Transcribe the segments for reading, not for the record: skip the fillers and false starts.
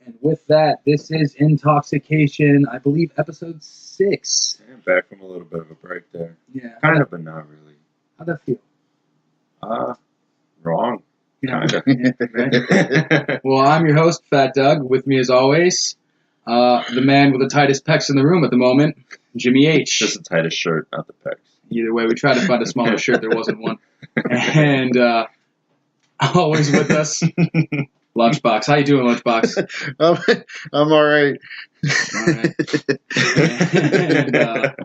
And with that, this is Intalksication, I believe, episode 6. Yeah, back from a little bit of a break there. Yeah. Kind of, but not really. How'd that feel? Wrong. Yeah. Kind of. Right? Well, I'm your host, Fat Doug. With me, as always, the man with the tightest pecs in the room at the moment, Jimmy H. Just the tightest shirt, not the pecs. Either way, we tried to find a smaller shirt. There wasn't one. And always with us, Lunchbox. How you doing, Lunchbox? I'm all right. All right. And,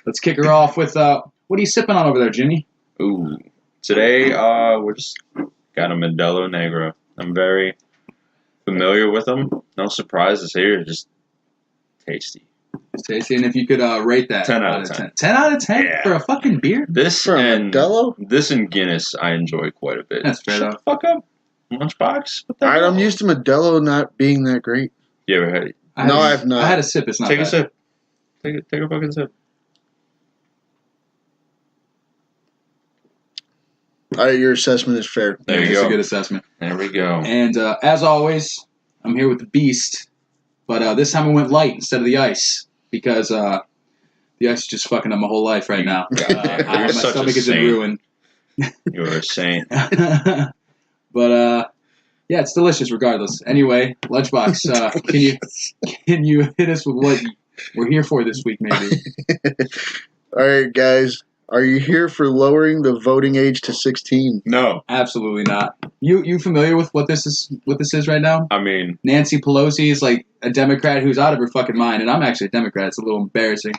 let's kick her off with, what are you sipping on over there, Jimmy? Ooh. Today, we're just got a Modelo Negro. I'm very familiar with them. No surprises here. Just tasty. It's tasty. And if you could rate that. 10 out of 10. 10 out of 10 Yeah. for a fucking beer? This For a and Modelo? This and Guinness, I enjoy quite a bit. That's fair, Shut though. the fuck up, Lunchbox. What the All right, hell? I'm used to Modelo not being that great. You ever had it? No, I've not. I had a sip. It's not Take bad. a sip. Take a fucking sip. All right, your assessment is fair. There you That's go. a good assessment. There we go. And as always, I'm here with the Beast. But this time I went light instead of the ice. Because the ice is just fucking up my whole life right now. You're My such a stomach is in saint. ruin. You were a saint. But yeah, it's delicious regardless. Anyway, Lunchbox, can you hit us with what we're here for this week, maybe? All right, guys. Are you here for lowering the voting age to 16? No. Absolutely not. You familiar with what this is right now? I mean, Nancy Pelosi is like a Democrat who's out of her fucking mind, and I'm actually a Democrat. It's a little embarrassing,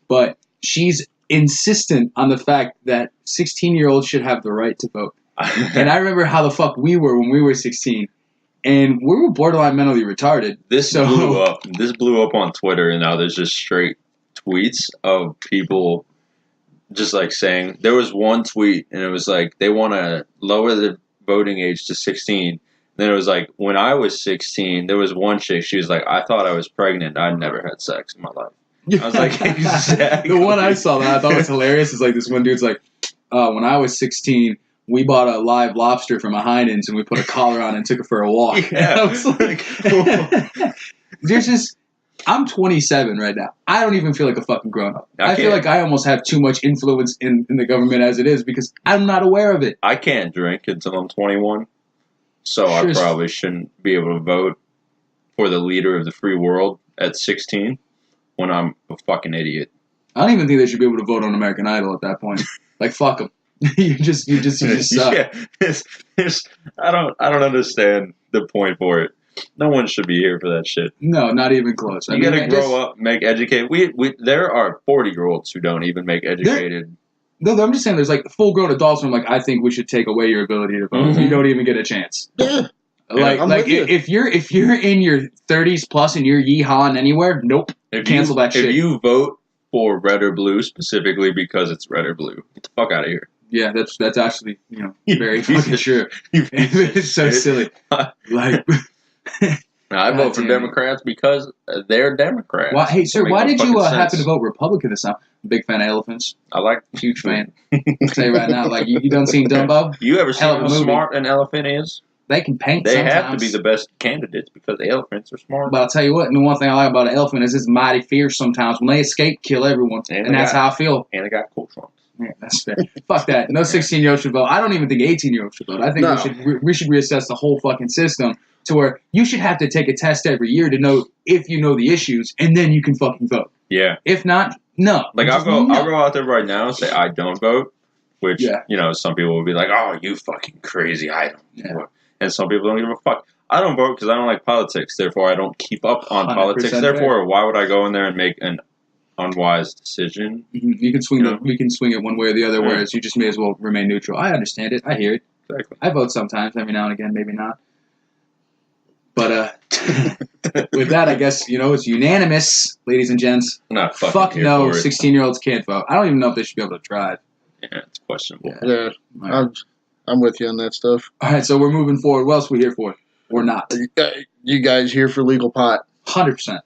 but she's insistent on the fact that 16-year-olds should have the right to vote. And I remember how the fuck we were when we were 16, and we were borderline mentally retarded. this So- blew up. This blew up on Twitter, and now there's just straight tweets of people just like saying, there was one tweet, and it was like, they want to lower the voting age to 16. Then it was like, when I was 16, there was one chick, she was like, I thought I was pregnant. I'd never had sex in my life. I was like, exactly. The one I saw that I thought was hilarious is like this one dude's like, when I was 16, we bought a live lobster from a Heinen's and we put a collar on it and took it for a walk. Yeah. I was like, there's just, I'm 27 right now. I don't even feel like a fucking grown up. I feel can't. like I almost have too much influence in the government as it is because I'm not aware of it. I can't drink until I'm 21, so Sure. I probably shouldn't be able to vote for the leader of the free world at 16 when I'm a fucking idiot. I don't even think they should be able to vote on American Idol at that point. Like, fuck them. you just suck. Yeah, I don't understand the point for it. No one should be here for that shit. No, not even close. You gotta grow up, make educated. There are 40-year-olds who don't even make educated. No, I'm just saying there's like full-grown adults who I'm like, I think we should take away your ability to vote. Mhm. You don't even get a chance. Yeah. Like, I'm like with you. if you're in your 30s plus and you're yeehawing anywhere, nope. Cancel that shit. If you vote for red or blue specifically because it's red or blue, get the fuck out of here. Yeah, that's actually very fucking true. It's so silly. Like, I God vote for damn it. Democrats because they're Democrats. why, hey sir, Make why no did you fucking happen sense. to vote Republican this time? Big fan of elephants. I like Huge fan. I'll tell you right now, like you done seen Dumbo? You ever seen Hell of a how movie. smart an elephant is? They can paint They sometimes. have to be the best candidates because the elephants are smart. But I'll tell you what, and the one thing I like about an elephant is it's mighty fierce sometimes. When they escape, kill everyone. And And they that's got- how I feel. And they got cool trunks. Yeah, that's fair. Fuck that. No 16-year-old should vote. I don't even think 18-year-olds should vote. I think No. we should reassess the whole fucking system to where you should have to take a test every year to know if you know the issues, and then you can fucking vote. Yeah. If not, no. Like Just I'll no. go out there right now and say I don't vote, which Yeah. some people will be like, "Oh, you fucking crazy! I don't." Yeah. vote." And some people don't give a fuck. I don't vote because I don't like politics. Therefore, I don't keep up on 100% politics. fair. Therefore, why would I go in there and make an unwise decision? Mhm. You can swing Yeah. we can swing it one way or the other, Yeah. whereas you just may as well remain neutral. I understand it. I hear it. Exactly. I vote sometimes, every now and again, maybe not. But with that, I guess, it's unanimous, ladies and gents. I'm not fucking Fuck here no, for it. 16-year-olds can't vote. I don't even know if they should be able to drive. Yeah, it's questionable. Yeah. Yeah, I'm with you on that stuff. All right, so we're moving forward. What else are we here for? Or not? You guys here for legal pot? 100%.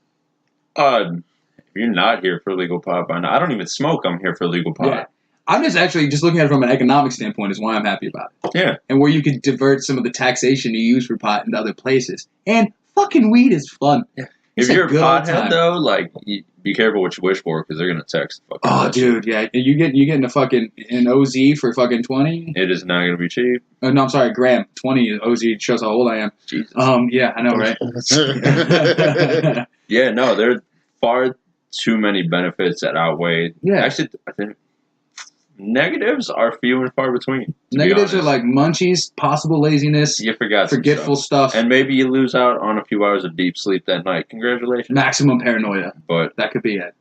If you're not here for legal pot by now, I don't even smoke. I'm here for legal pot. Yeah. I'm just actually just looking at it from an economic standpoint is why I'm happy about it. Yeah. And where you could divert some of the taxation you use for pot into other places. And Fucking weed is fun. If It's a you're a good old pothead time. though, like be careful what you wish for because they're gonna text. Fucking Oh, bullshit. dude, yeah, you getting a fucking an OZ for fucking 20? It is not gonna be cheap. Oh, no, I'm sorry, gram. 20 OZ shows how old I am. Jesus. Yeah, I know, right? Yeah, no, there are far too many benefits that outweigh. Yeah. Actually, I think negatives are few and far between. to be Negatives are honest. like munchies, possible laziness, You forgot some forgetful stuff, and maybe you lose out on a few hours of deep sleep that night. Congratulations. maximum paranoia. But That could be it.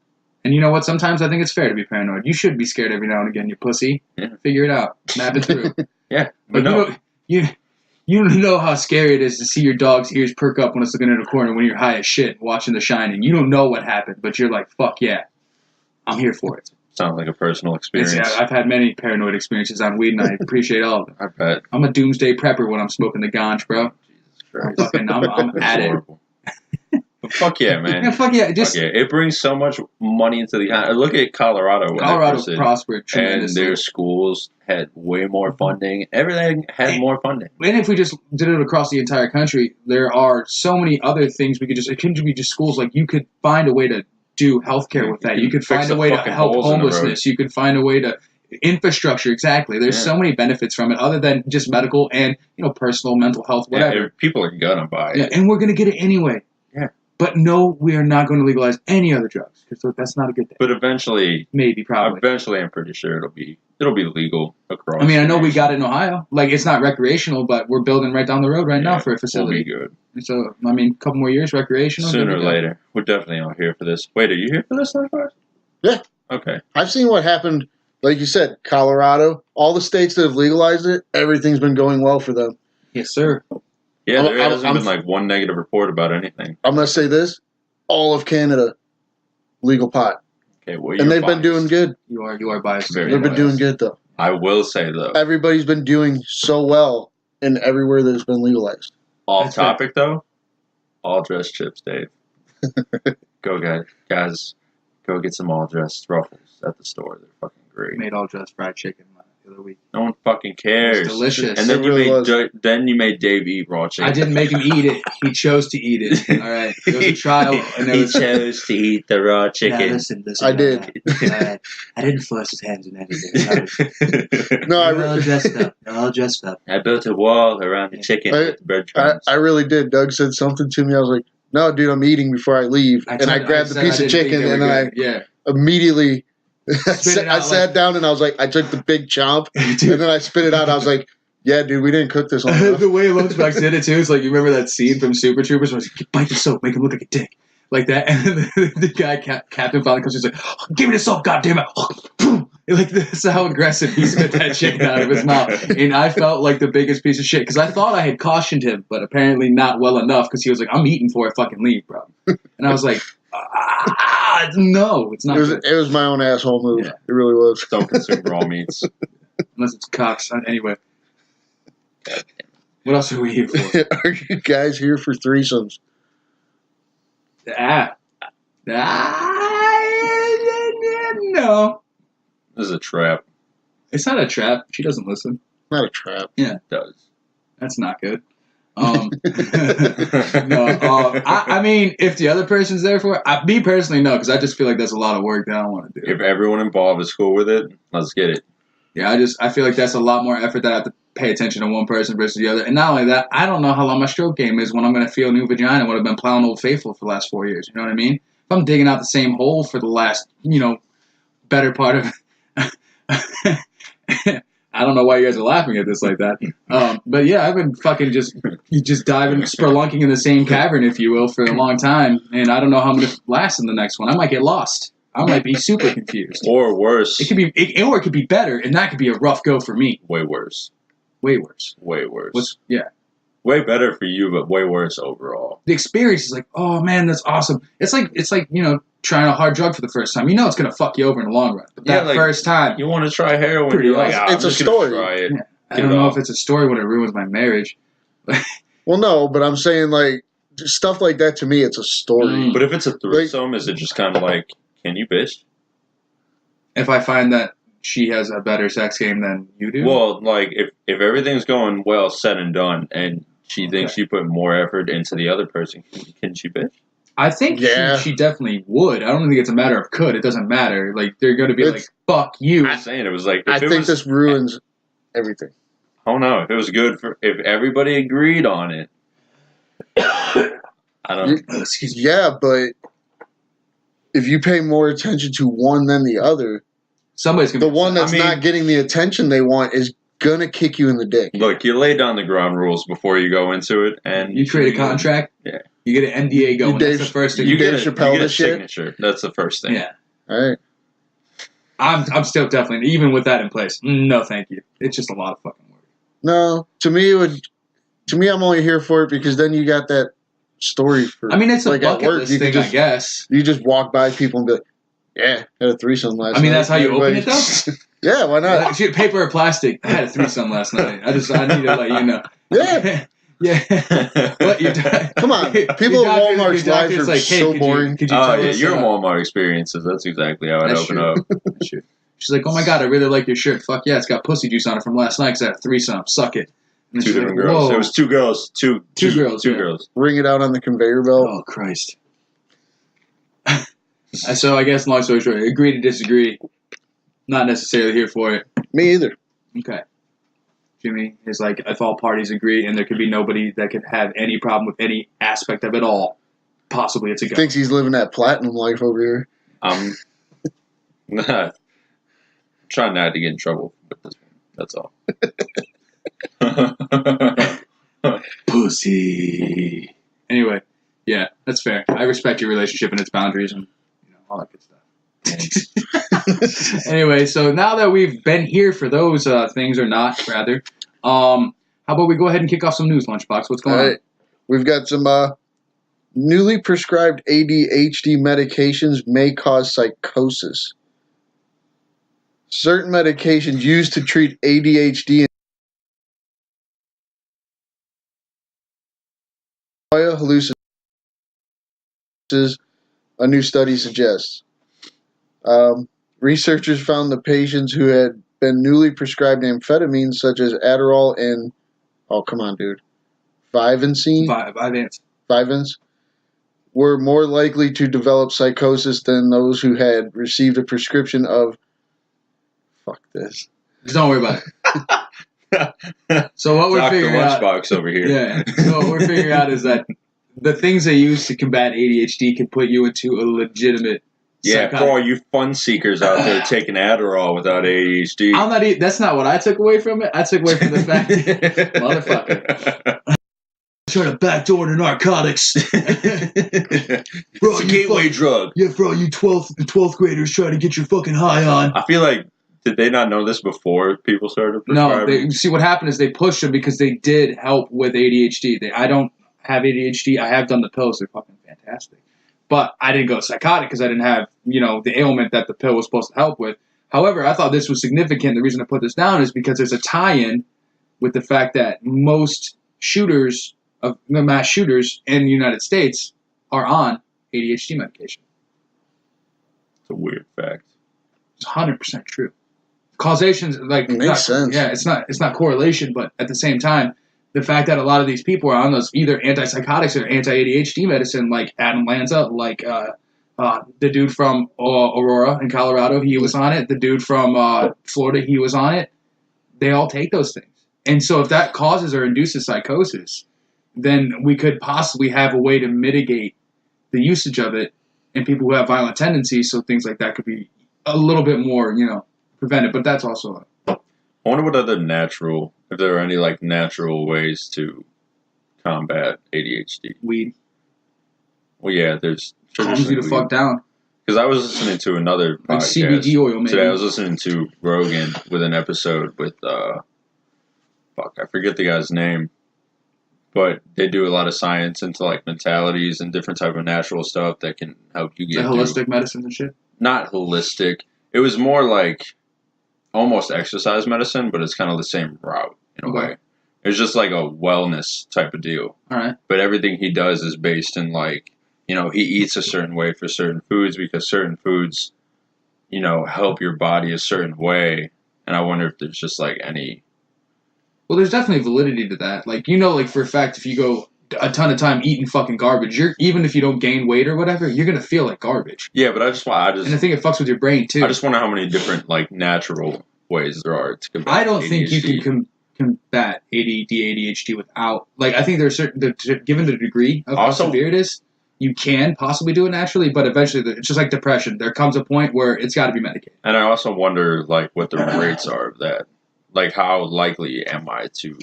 And you know what? Sometimes I think it's fair to be paranoid. You should be scared every now and again, you pussy. Yeah. Figure it out. Map it through. yeah, But but no. you don't know how scary it is to see your dog's ears perk up when it's looking in a corner when you're high as shit watching The Shining. You don't know what happened, but you're like, fuck yeah, I'm here for it. Sounds like a personal experience. I've had many paranoid experiences on weed, and I appreciate all of them. I bet. I'm a doomsday prepper when I'm smoking the ganj, bro. I'm That's at it. horrible. But fuck yeah, man. Yeah, fuck yeah. Just Fuck yeah. It brings so much money into the economy. Look at Colorado. When Colorado they first prospered and tremendously. their schools had way more funding. Everything had more funding. And if we just did it across the entire country, there are so many other things we could just. It couldn't be just schools. Like, you could find a way to do healthcare with that. You could fix find a the way to fucking help holes in the road. homelessness. You could find a way to infrastructure. Exactly. There's Yeah. so many benefits from it, other than just medical and personal, mental health, whatever. Yeah, people are gonna buy it. Yeah, and we're gonna get it anyway. Yeah. But no, we are not going to legalize any other drugs because that's not a good thing. But eventually, Probably. I'm pretty sure it'll be legal across. I mean, I know the we nation. got it in Ohio. Like, it's not recreational, but we're building right down the road right now Yeah, for a We'll facility. be good. So, I mean, a couple more years, recreational. Sooner good or to go. later, we're definitely all here for this. Wait, are you here for this, Likewise? Yeah. Okay. I've seen what happened, like you said, Colorado, all the states that have legalized it, everything's been going well for them. Yes, sir. Yeah, there I'm- hasn't I'm- been like one negative report about anything. I'm going to say this, all of Canada, legal pot. Okay, well, And you're they've been biased. doing good. You are biased. Very They've been doing good, though. I will say though, Everybody's been doing so well in everywhere that it's been legalized. off That's topic though, all dressed chips, Dave. Go guys, go get some all dressed Ruffles at the store. They're fucking great. Made all dressed fried chicken the other week. No one fucking cares. It's delicious. And then It you really was. made Dave eat raw chicken. I didn't make him eat it. He chose to eat it. All right. It was a trial. And it He was, chose to eat the raw Now, chicken. listen. I did. I didn't force his hands in anything. No, I, They're all re- dressed up. They're all dressed up. I built a wall around the chicken I- with breadcrumbs. I really did. Doug said something to me. I was like, no, dude, I'm eating before I leave. I grabbed the said piece I of didn't think chicken they and were then good. Yeah. I immediately Spit it I out sat down and I was like, I took the big chomp and then I spit it out. I was like, yeah, dude, we didn't cook this long enough. The way Lunchbox did it too is like, you remember that scene from Super Troopers where he's like, bite the soap, make him look like a dick. Like that. And then the guy, Captain finally comes, he's like, oh, give me the soap, goddammit. Like, this is how aggressive he spit that chicken out of his mouth. And I felt like the biggest piece of shit because I thought I had cautioned him, but apparently not well enough because he was like, I'm eating before I fucking leave, bro. And I was like, no, it's not good. It was my own asshole move. Yeah. It really was. Don't consume raw meats. Unless it's cocks. Anyway. What else are we here for? Are you guys here for threesomes? No. This is a trap. It's not a trap. She doesn't listen. Not a trap. It does. That's not good. No, I mean, if the other person's there for it, me personally, no, because I just feel like that's a lot of work that I don't want to do. If everyone involved is cool with it, let's get it. Yeah, I feel like that's a lot more effort that I have to pay attention to one person versus the other. And not only that, I don't know how long my stroke game is when I'm going to feel new vagina when I've been plowing Old Faithful for the last 4 years. You know what I mean? If I'm digging out the same hole for the last, better part of... I don't know why you guys are laughing at this like that. But yeah, I've been fucking just diving, spelunking in the same cavern, if you will, for a long time. And I don't know how I'm going to last in the next one. I might get lost. I might be super confused. Or worse. It could be, or it could be better, and that could be a rough go for me. Way worse. Way worse. Way worse. Yeah. Way better for you, but way worse overall. The experience is like, oh man, that's awesome. It's like trying a hard drug for the first time. You know it's gonna fuck you over in the long run. But that first time, You want to try heroin, Pretty you're like, awesome. It's I'm a just gonna story. try it. Yeah. I Get don't it know off. if it's a story when it ruins my marriage. Well, no, but I'm saying, like, stuff like that to me, it's a story. But if it's a threesome, is it just kind of like, can you bitch? If I find that she has a better sex game than you do, Well, like, if everything's going well, said and done, and she thinks she put more effort into the other person. Can she bitch? I think she definitely would. I don't think it's a matter of could. It doesn't matter. Like, they're going to be like, fuck you. I'm saying it was like... I think this ruins everything. Oh, no. If it was good for... If everybody agreed on it... I don't... Excuse me. Yeah, but if you pay more attention to one than the other, somebody's going to... The one that's not getting the attention they want is going to kick you in the dick. Look, you lay down the ground rules before you go into it, and... You create a contract? Yeah. You get an NDA going. That's the first thing. You get Dave Chappelle a signature. That's the first thing. Yeah. All right. I'm still definitely, even with that in place, no thank you. It's just a lot of fucking work. No, to me, I'm only here for it because then you got that story for... I mean, it's a like bucket list thing, I guess. You just walk by people and be like, yeah, had a threesome last night. I mean, that's how you open it, though? Yeah, why not? Paper or plastic? I had a threesome last night. I need to let you know. Yeah. Yeah. What, come on. People at Walmart's lives are like, so boring. Could you oh, tell yeah, us, your Walmart experiences. That's exactly how I'd open up. She's like, oh my God, I really like your shirt. Fuck yeah, it's got pussy juice on it from last night because I had a threesome. Suck it. And two different girls. Whoa. It was two girls. Two girls. Two girls. Ring it out on the conveyor belt. Oh, Christ. So I guess, long story short, agree to disagree. Not necessarily here for it. Me either. Okay. Jimmy is like, if all parties agree and there could be nobody that could have any problem with any aspect of it all, possibly it's a go. Thinks he's living that platinum life over here. I'm trying not to get in trouble with this one. That's all. Pussy. Anyway, yeah, that's fair. I respect your relationship and its boundaries and all that good stuff. Anyway, so now that we've been here for those things, or not, rather, how about we go ahead and kick off some news, Lunchbox? What's going on? We've got some newly prescribed ADHD medications may cause psychosis. Certain medications used to treat ADHD and hallucinations, a new study suggests. Researchers found the patients who had been newly prescribed amphetamines such as Adderall and, oh, come on, dude, Vyvanse were more likely to develop psychosis than those who had received a prescription of, fuck this. Just don't worry about it. So what we're figuring out, Lunchbox over here. Yeah. So what we're figuring out is that the things they use to combat ADHD can put you into a legitimate. Yeah, for all you fun seekers out there taking Adderall without ADHD. I'm not. That's not what I took away from it. I took away from the fact, motherfucker, trying to backdoor to narcotics. Bro, it's a gateway drug. Yeah, bro, you 12th graders trying to get your fucking high on. I feel like, did they not know this before people started prescribing? No, see what happened is they pushed them because they did help with ADHD. I don't have ADHD. I have done the pills. They're fucking fantastic. But I didn't go psychotic because I didn't have, the ailment that the pill was supposed to help with. However, I thought this was significant. The reason I put this down is because there's a tie-in with the fact that most mass shooters in the United States are on ADHD medication. It's a weird fact. It's 100% true. Causation's like makes sense. Yeah, it's not correlation, but at the same time, the fact that a lot of these people are on those either antipsychotics or anti-ADHD medicine, like Adam Lanza, like the dude from Aurora in Colorado, he was on it. The dude from Florida, he was on it. They all take those things. And so if that causes or induces psychosis, then we could possibly have a way to mitigate the usage of it in people who have violent tendencies, so things like that could be a little bit more, prevented. But that's also... I wonder what other if there are any natural ways to combat ADHD. Weed. Well, yeah, there's... Calms you the fuck down. Because I was listening to another podcast. CBD oil, maybe. Today I was listening to Rogan with an episode with, I forget the guy's name. But they do a lot of science into mentalities and different type of natural stuff that can help you get holistic medicine and shit? Not holistic. It was more like almost exercise medicine, but it's kind of the same route in a way. It was just like a wellness type of deal. All right. But everything he does is based in he eats a certain way for certain foods because certain foods, help your body a certain way. And I wonder if there's just any Well, there's definitely validity to that. Like, like for a fact, if you go a ton of time eating fucking garbage, even if you don't gain weight or whatever, you're gonna feel like garbage. Yeah, but And I think it fucks with your brain too. I just wonder how many different like natural ways there are to combat I don't ADHD. think you can combat ADD, ADHD without. Like, I think there's certain, given the degree of how severe it is, you can possibly do it naturally, but eventually, it's just like depression. There comes a point where it's got to be medicated. And I also wonder, like, what the rates are of that. Like, how likely am I to?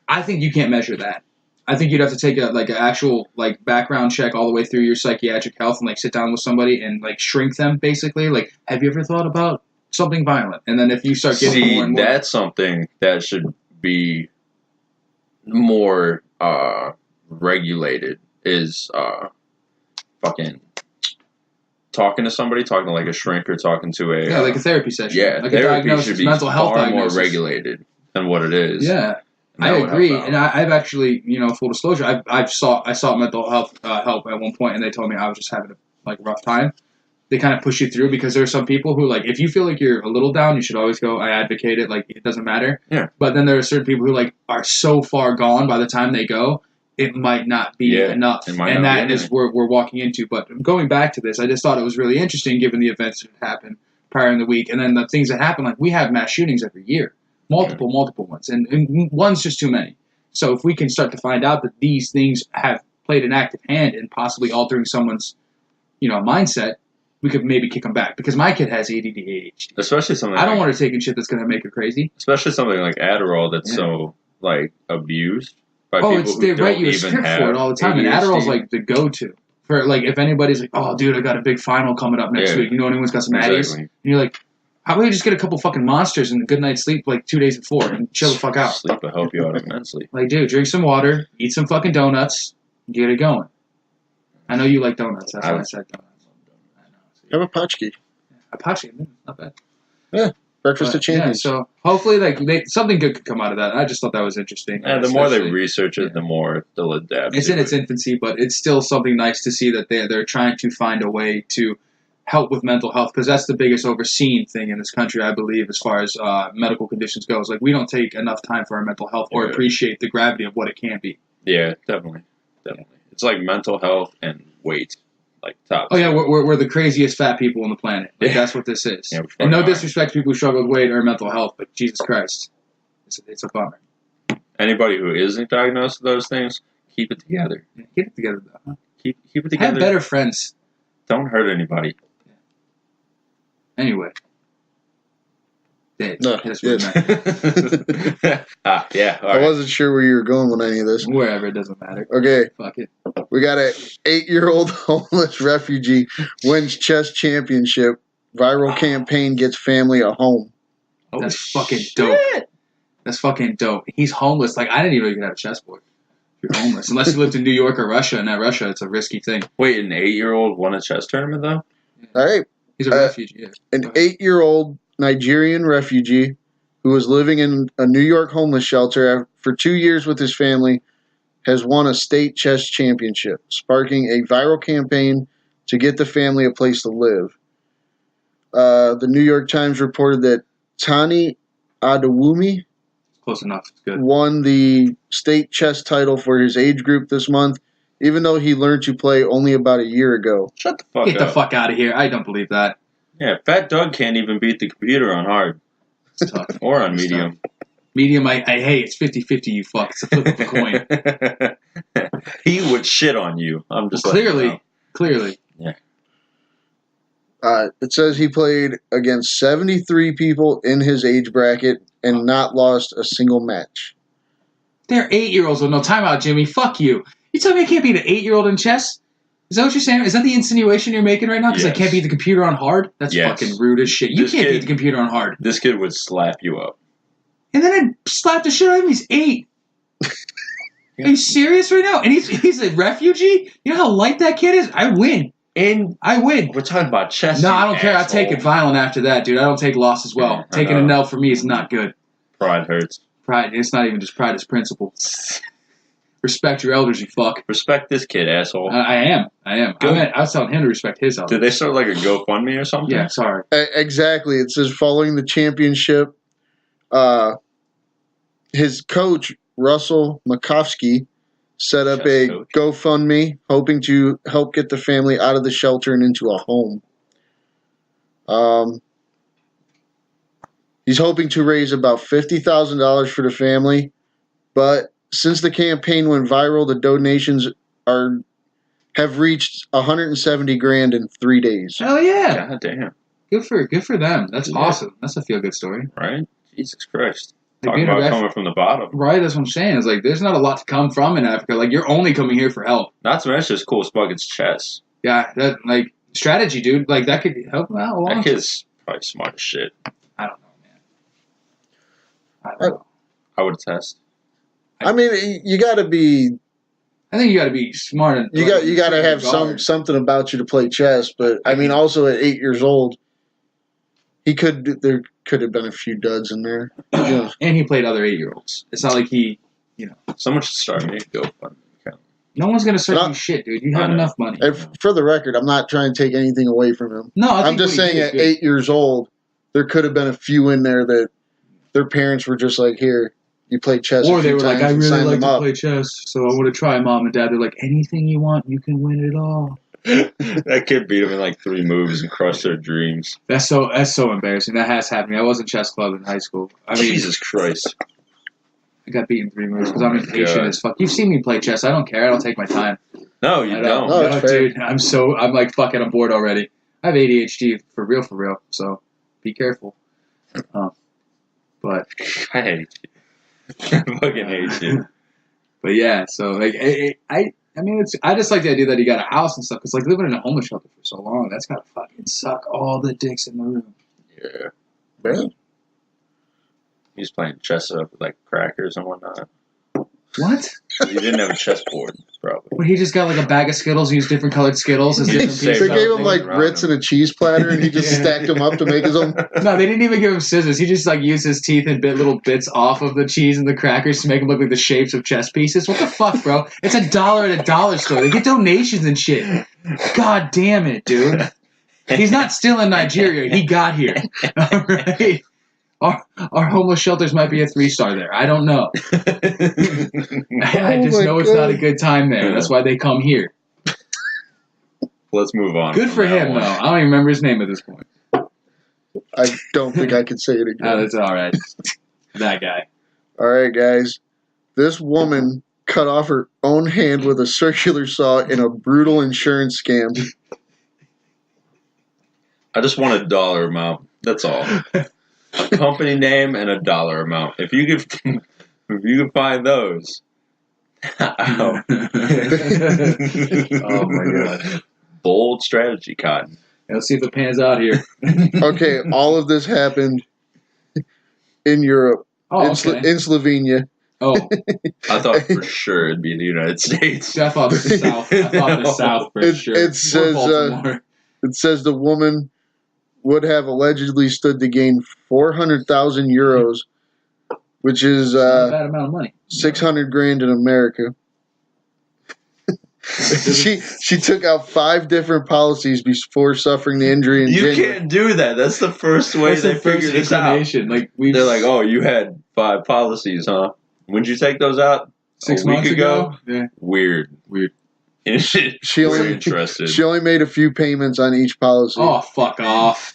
I think you can't measure that. I think you'd have to take an actual background check all the way through your psychiatric health and sit down with somebody and shrink them basically. Like, have you ever thought about something violent? And then if you start getting more and more, that's something that should be more regulated. Is fucking talking to somebody, talking to a shrink or talking to a a therapy session. Yeah, like therapy a diagnosis, should be mental health far diagnosis. more regulated than what it is. Yeah. I agree, and I've actually, full disclosure, I sought mental health help at one point, and they told me I was just having a rough time. They kind of push you through because there are some people who if you feel like you're a little down, you should always go. I advocate it, it doesn't matter. Yeah. But then there are certain people who are so far gone by the time they go, it might not be enough, and that is where we're walking into. But going back to this, I just thought it was really interesting given the events that happened prior in the week, and then the things that happen. We have mass shootings every year. Multiple ones, and one's just too many. So if we can start to find out that these things have played an active hand in possibly altering someone's, mindset, we could maybe kick them back. Because my kid has ADD, ADHD. Especially something. I don't want her taking shit that's going to make her crazy. Especially something like Adderall that's so abused by people who they don't write you a even script have for it all the time, ADHD. and Adderall's the go-to for if anybody's oh dude, I got a big final coming up next week. Anyone's got some Addies, and you're like. How about you just get a couple fucking monsters and a good night's sleep 2 days before and chill the fuck out? Sleep will help you out immensely. Dude, drink some water, eat some fucking donuts, get it going. I know you like donuts. That's why I said donuts. Have a potchki. A potchki, not bad. Yeah, breakfast of champions. Yeah, so hopefully, something good could come out of that. I just thought that was interesting. And the more they research it, the more they'll adapt. It's in its infancy, but it's still something nice to see that they're trying to find a way to help with mental health, because that's the biggest overseen thing in this country, I believe, as far as medical conditions goes. We don't take enough time for our mental health or appreciate the gravity of what it can be. Yeah, definitely. It's mental health and weight, top. Oh yeah, we're the craziest fat people on the planet. That's what this is. Yeah, and no disrespect to people who struggle with weight or mental health, but Jesus Christ, it's a bummer. Anybody who isn't diagnosed with those things, keep it together. Yeah, keep it together, though. Huh? Keep it together. Have better friends. Don't hurt anybody. Anyway. Dave, no, yeah. I wasn't sure where you were going with any of this. Wherever, it doesn't matter. Okay. Fuck it. We got an 8-year-old homeless refugee wins chess championship. Viral campaign gets family a home. That's fucking dope. That's fucking dope. He's homeless. I didn't even know you could have a chessboard. You're homeless. Unless you lived in New York or Russia, and at Russia, it's a risky thing. Wait, an 8-year-old won a chess tournament, though? Yeah. All right. He's a refugee. Yeah. An 8-year-old Nigerian refugee who was living in a New York homeless shelter for 2 years with his family has won a state chess championship, sparking a viral campaign to get the family a place to live. The New York Times reported that Tani Adewumi Close enough. It's good. won the state chess title for his age group this month, even though he learned to play only about a year ago. Shut the fuck up. Get the fuck out of here. I don't believe that. Yeah, Fat Doug can't even beat the computer on hard. It's tough. Or on medium. Tough. Medium, hey, it's 50-50, you fuck. It's a flip of a coin. He would shit on you. I'm just Clearly. Yeah. It says he played against 73 people in his age bracket and not lost a single match. They're 8-year-olds with no timeout, Jimmy. Fuck you. You tell me I can't beat an 8-year-old in chess? Is that what you're saying? Is that the insinuation you're making right now? Because I can't beat the computer on hard? That's fucking rude as shit. You can't beat the computer on hard. This kid would slap you up. And then I'd slap the shit out of him. He's 8. Are you serious right now? And he's a refugee? You know how light that kid is? I win. And I win. We're talking about chess. No, I don't care. I take it violent after that, dude. I don't take loss as well. Taking an L for me is not good. Pride hurts. Pride. It's not even just pride. It's principle. Respect your elders, you fuck. Respect this kid, asshole. I am. I was telling him to respect his elders. Did they start a GoFundMe or something? Yeah, sorry. Exactly. It says following the championship, his coach, Russell Makovsky, set up a Coach. GoFundMe hoping to help get the family out of the shelter and into a home. He's hoping to raise about $50,000 for the family, but since the campaign went viral, the donations have reached $170,000 in 3 days. Hell yeah! God damn. Good for them. That's Yeah. awesome. That's a feel good story. Right? Jesus Christ. Like, Talking being a about ref- coming from the bottom. Right, that's what I'm saying. It's like there's not a lot to come from in Africa. Like you're only coming here for help. Not to mention it's cool as fuck its chess. Yeah, that like strategy, dude. Like that could help them out a lot. That kid's probably smart as shit. I don't know, man. I don't know. I would attest. I mean, you got to be. I think you got to be smart and You got to have something about you to play chess. But I mean, also at 8 years old, there could have been a few duds in there. Yeah. And he played other 8-year-olds. It's not like he, Someone should start me a GoFundMe account. no one's gonna serve No. you shit, dude. You have I know. enough money. And for the record, I'm not trying to take anything away from him. No, I'm just saying at 8 years old, there could have been a few in there that their parents were just like, here, you play chess. Or a they few were like, times I and really sign like them to up. play chess, so I want to try, Mom and Dad. They're like, anything you want, you can win it all. That kid beat him in like 3 moves and crushed their dreams. That's so embarrassing. That has happened to me. I was in chess club in high school. I mean, Jesus Christ. I got beaten 3 moves because I'm my impatient God. as fuck. You've seen me play chess. I don't care. I don't take my time. No, you I don't. No, it's fair. dude. I'm like, fuck it. I'm bored already. I have ADHD for real. So be careful. But I hate you. I fucking hate you. But yeah, so like I mean, I just like the idea that he got a house and stuff. Because like living in a homeless shelter for so long, that's gotta fucking suck all the dicks in the room. Yeah. Man. He was playing chess up with like crackers and whatnot. What? He didn't have a chessboard, probably. But he just got like a bag of Skittles, used different colored Skittles as different They They pieces. gave him like around grits him. and a cheese platter, and he just Yeah. stacked them up to make his own. No, they didn't even give him scissors. He just like used his teeth and bit little bits off of the cheese and the crackers to make them look like the shapes of chess pieces. What the fuck, bro? It's $1 at a dollar store. They get donations and shit. God damn it, dude. He's not still in Nigeria. He got here. All right. Our homeless shelters might be a 3-star there. I don't know. I just my know it's not a God. good time there. That's why they come here. Let's move on. Good from for that him, one. though. I don't even remember his name at this point. I don't think I could say it Oh, again. that's all right. That guy. All right, guys. This woman cut off her own hand with a circular saw in a brutal insurance scam. I just want a dollar amount. That's all. A company name and a dollar amount. If you could find those. Ow. Oh my god. Bold strategy, Cotton. Let's see if it pans out here. Okay, all of this happened in Europe, Oh, in okay. Slovenia. Oh, I thought for sure it'd be in the United States. I thought the South. I thought the South for It- sure. it Or says, Baltimore. It says the woman would have allegedly stood to gain 400,000 euros, which is Not a bad amount of money. 600 grand in America. she took out 5 different policies before suffering the injury in You January. can't do that. That's the first way That's they the first figured this out. inclination. Like we. They're like, oh, you had 5 policies, huh? When'd you take those out? 6 a week months ago? Yeah. Weird. She We're only interested. she only made a few payments on each policy. Oh, fuck off.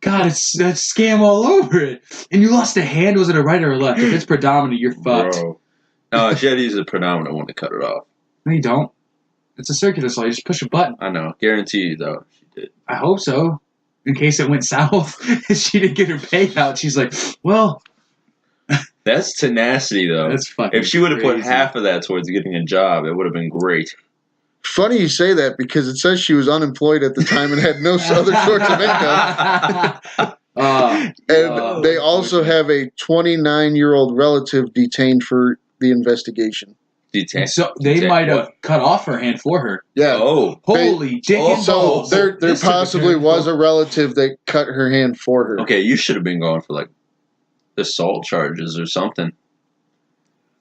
God, it's that scam all over it. And you lost a hand. Was it a right or a left? If it's predominant, you're fucked. Bro. No, she had to use a predominant one to cut it off. No, you don't. It's a circular saw. You just push a button. I know. Guarantee you, though, she did. I hope so. In case it went south, she didn't get her payout. She's like, well, That's tenacity, though. that's fucking. If she would have put crazy. half of that towards getting a job, it would have been great. Funny you say that because it says she was unemployed at the time and had no other source of income. And Oh, they also have a 29-year-old relative detained for the investigation. Detain. so they might have cut off her hand for her. Yeah. Oh. Holy dick and So balls. there This took a possibly turn. was a relative that cut her hand for her. Okay, you should have been going for, like, assault charges or something.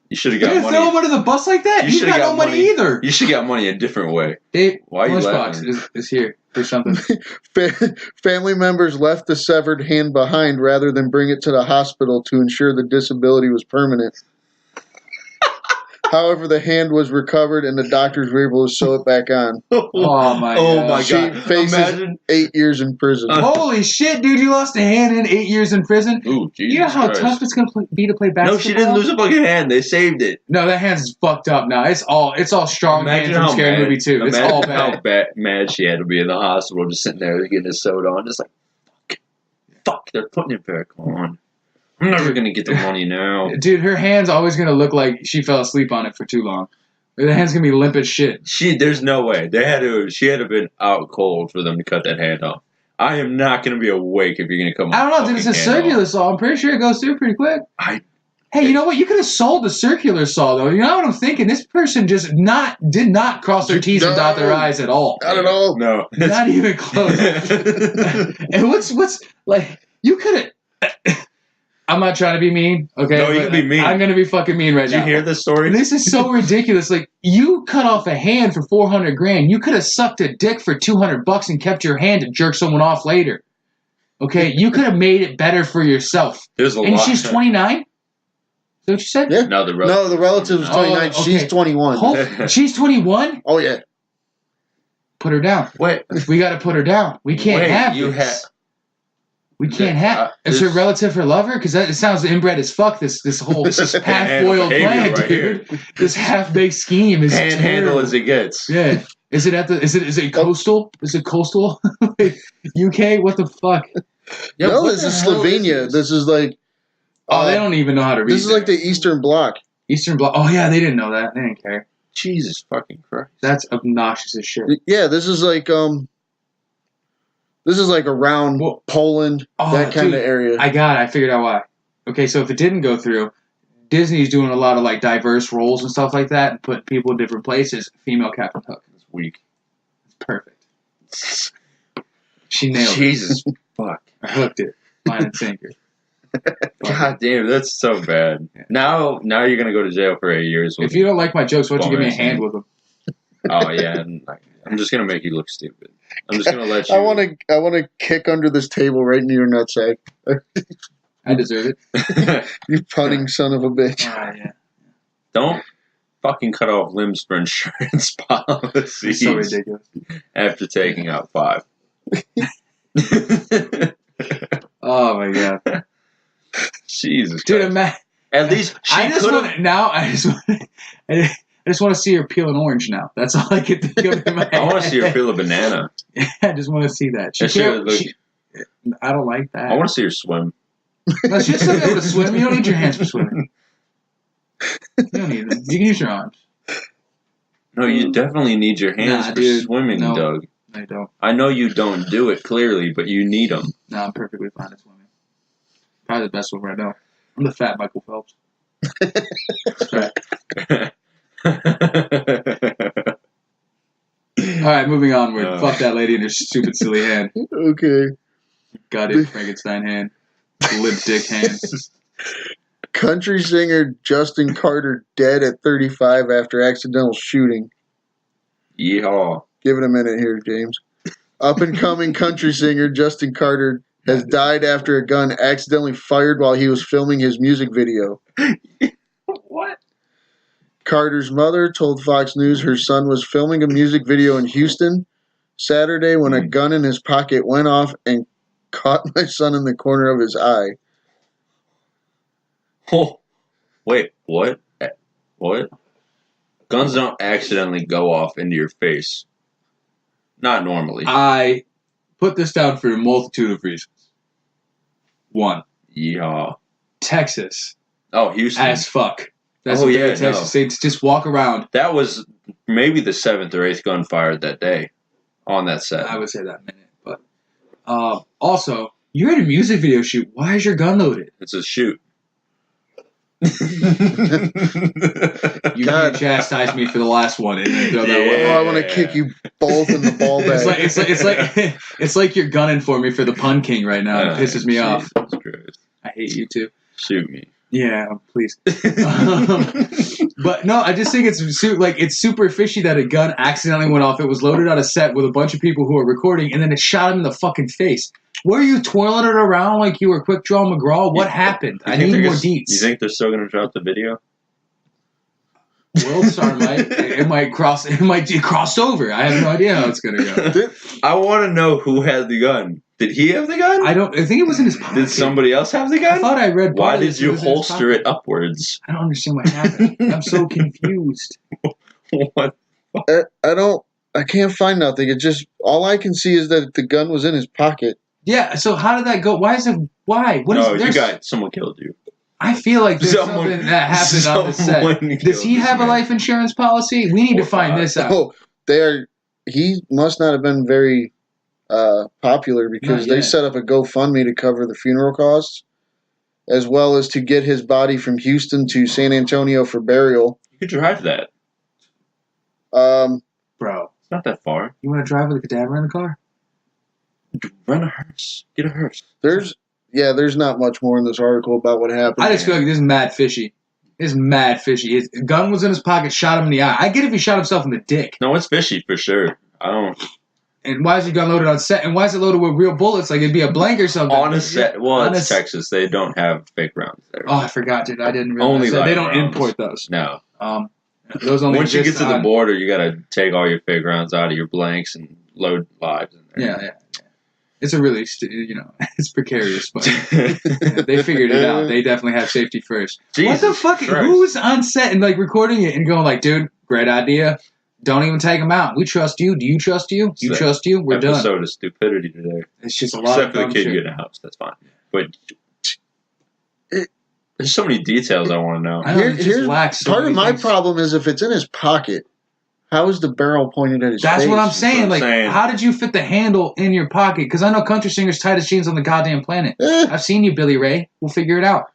You should have You're got gonna throw him money. under the bus like that? You He's should've got no got money money. either. You should have got money a different way. Dave, Why are you lunchbox laughing? is here for something. Family members left the severed hand behind rather than bring it to the hospital to ensure the disability was permanent. However, the hand was recovered and the doctors were able to sew it back on. Oh my god. She faces Imagine. 8 years in prison. Holy shit, dude! You lost a hand in 8 years in prison. Ooh, Jesus You know how Christ. tough it's gonna be to play basketball. No, she didn't lose a fucking hand. They saved it. No, that hand's fucked up now. It's all strong hand from Scary mad, Movie 2. It's all bad. mad she had to be in the hospital, just sitting there getting it sewed on, just like, fuck, they're putting it back on. I'm never gonna get the money now. Dude, her hand's always gonna look like she fell asleep on it for too long. The hand's gonna be limp as shit. There's no way. She had to have been out cold for them to cut that hand off. I am not gonna be awake if you're gonna come. I don't know, dude. It's a circular saw. I'm pretty sure it goes through pretty quick. Hey, you know what? You could have sold the circular saw, though. You know what I'm thinking? This person just did not cross their T's and dot their I's at all. Not at all. No, Not even close. And what's like? You could have. I'm not trying to be mean, okay? No, you can be mean. I'm gonna be fucking mean right Did now. you hear this story? This is so ridiculous. Like, you cut off a hand for $400,000. You could have sucked a dick for $200 and kept your hand to jerk someone off later. Okay, you could have made it better for yourself. There's a And lot. she's 29. Is that what you said? Yeah. No, No, the relative is 29. Oh, okay. She's 21. She's 21. Oh, yeah. Put her down. Wait, We got to put her down. We can't have this. We can't have. Is her relative her lover? Because it sounds inbred as fuck. This whole half-boiled plan, right dude. This half-baked scheme is Handle terrible. as it gets. Yeah. Is it coastal? Is it coastal? UK? What the fuck? Yeah, No, what this the is hell Slovenia. This is like. Oh, they don't even know how to read. This is like the Eastern Bloc. Eastern Bloc. Oh yeah, they didn't know that. They didn't care. Jesus fucking Christ. That's obnoxious as shit. Yeah, this is like around Well, Poland, oh, that kind dude, of area. I figured out why. Okay, so if it didn't go through, Disney's doing a lot of like diverse roles and stuff like that and put people in different places. Female Captain Hook. It's weak. It's perfect. She nailed Jesus fuck. it. I hooked it. Line and sinker. God damn, that's so bad. Yeah. Now you're gonna go to jail for 8 years. If you don't like my jokes, why don't you give me a hand with them? Oh yeah, I'm just gonna make you look stupid. I'm just gonna let you. I want to kick under this table right in your nutsack. I deserve it. You punning son of a bitch. Yeah. Don't fucking cut off limbs for insurance policies. It's so ridiculous. After taking out 5. Oh my god, Jesus, dude! Christ. At least she I just could want have. now. I just want to see her peel an orange now. That's all I can think of in my head. I want to see her peel a banana. I just want to see that. That shit look- I don't like that. I want to see her swim. No, she's still able to swim. You don't need your hands for swimming. You don't need them. You can use your arms. No, you definitely need your hands Nah, for dude, swimming, no. Doug. I don't. I know you don't do it clearly, but you need them. No, I'm perfectly fine at swimming. Probably the best swimmer I know. I'm the fat Michael Phelps. Right. All right, moving onward. Fuck that lady and her stupid, silly hand. Okay. Goddamn Frankenstein hand. Limp dick hand. Country singer Justin Carter dead at 35 after accidental shooting. Yeehaw. Give it a minute here, James. Up and coming country singer Justin Carter has died after a gun accidentally fired while he was filming his music video. What? Carter's mother told Fox News her son was filming a music video in Houston Saturday when a gun in his pocket went off and caught my son in the corner of his eye. Oh, wait, what? What? Guns don't accidentally go off into your face. Not normally. I put this down for a multitude of reasons. 1. Yeehaw. Texas. Oh, Houston. As fuck. That's Oh, what yeah, Texas. no. They just walk around. That was maybe the 7th or 8th gun fired that day on that set. I would say that minute. But also, you're in a music video shoot. Why is your gun loaded? It's a shoot. You can't chastise me for the last one. And then throw that one. Oh, I want to kick you both in the ball bag. It's like you're gunning for me for the pun king right now. It pisses me off. Jesus Christ. I hate you too. Shoot me. Yeah, please. But no, I just think it's super fishy that a gun accidentally went off. It was loaded on a set with a bunch of people who were recording, and then it shot him in the fucking face. Were you twirling it around like you were Quick Draw McGraw? What happened? I need more deets. You think they're still going to drop the video? WorldStar might. It might cross. It might get crossed over. I have no idea how it's gonna go. I want to know who had the gun. Did he have the gun? I think it was in his pocket. Did somebody else have the gun? I thought I read. Why did you holster it upwards? I don't understand what happened. I'm so confused. What? I can't find nothing. It just all I can see is that the gun was in his pocket. Yeah. So how did that go? Why is it? Why? What is? Someone killed you. I feel like there's something that happened on the set. Does he have a life insurance policy? We need to find this out. Oh, he must not have been very popular because they set up a GoFundMe to cover the funeral costs, as well as to get his body from Houston to San Antonio for burial. You could drive that. Bro, it's not that far. You want to drive with a cadaver in the car? Rent a hearse. Get a hearse. There's not much more in this article about what happened. I just feel like this is mad fishy. This is mad fishy. His gun was in his pocket, shot him in the eye. I get if he shot himself in the dick. No, it's fishy for sure. I don't. And why is your gun loaded on set? And why is it loaded with real bullets? Like it'd be a blank or something. On a set. Well, it's Texas. They don't have fake rounds there. Oh, I forgot, dude. I didn't realize that. They don't import those. No. Those only Once you get to the border, you got to take all your fake rounds out of your blanks and load lives in there. Yeah. It's a really, it's precarious, but they figured it out. They definitely have safety first. Jesus what the fuck? Christ. Who's on set and like recording it and going like, dude, great idea. Don't even take them out. We trust you. Do you trust you? You trust you? We're done. Episode of stupidity today. It's just a lot Except for the kid getting a house. That's fine. But there's so many details I want to know. Part of my problem is if it's in his pocket, how is the barrel pointed at his face? That's what I'm saying. How did you fit the handle in your pocket? Because I know country singers tight as jeans on the goddamn planet. I've seen you, Billy Ray. We'll figure it out.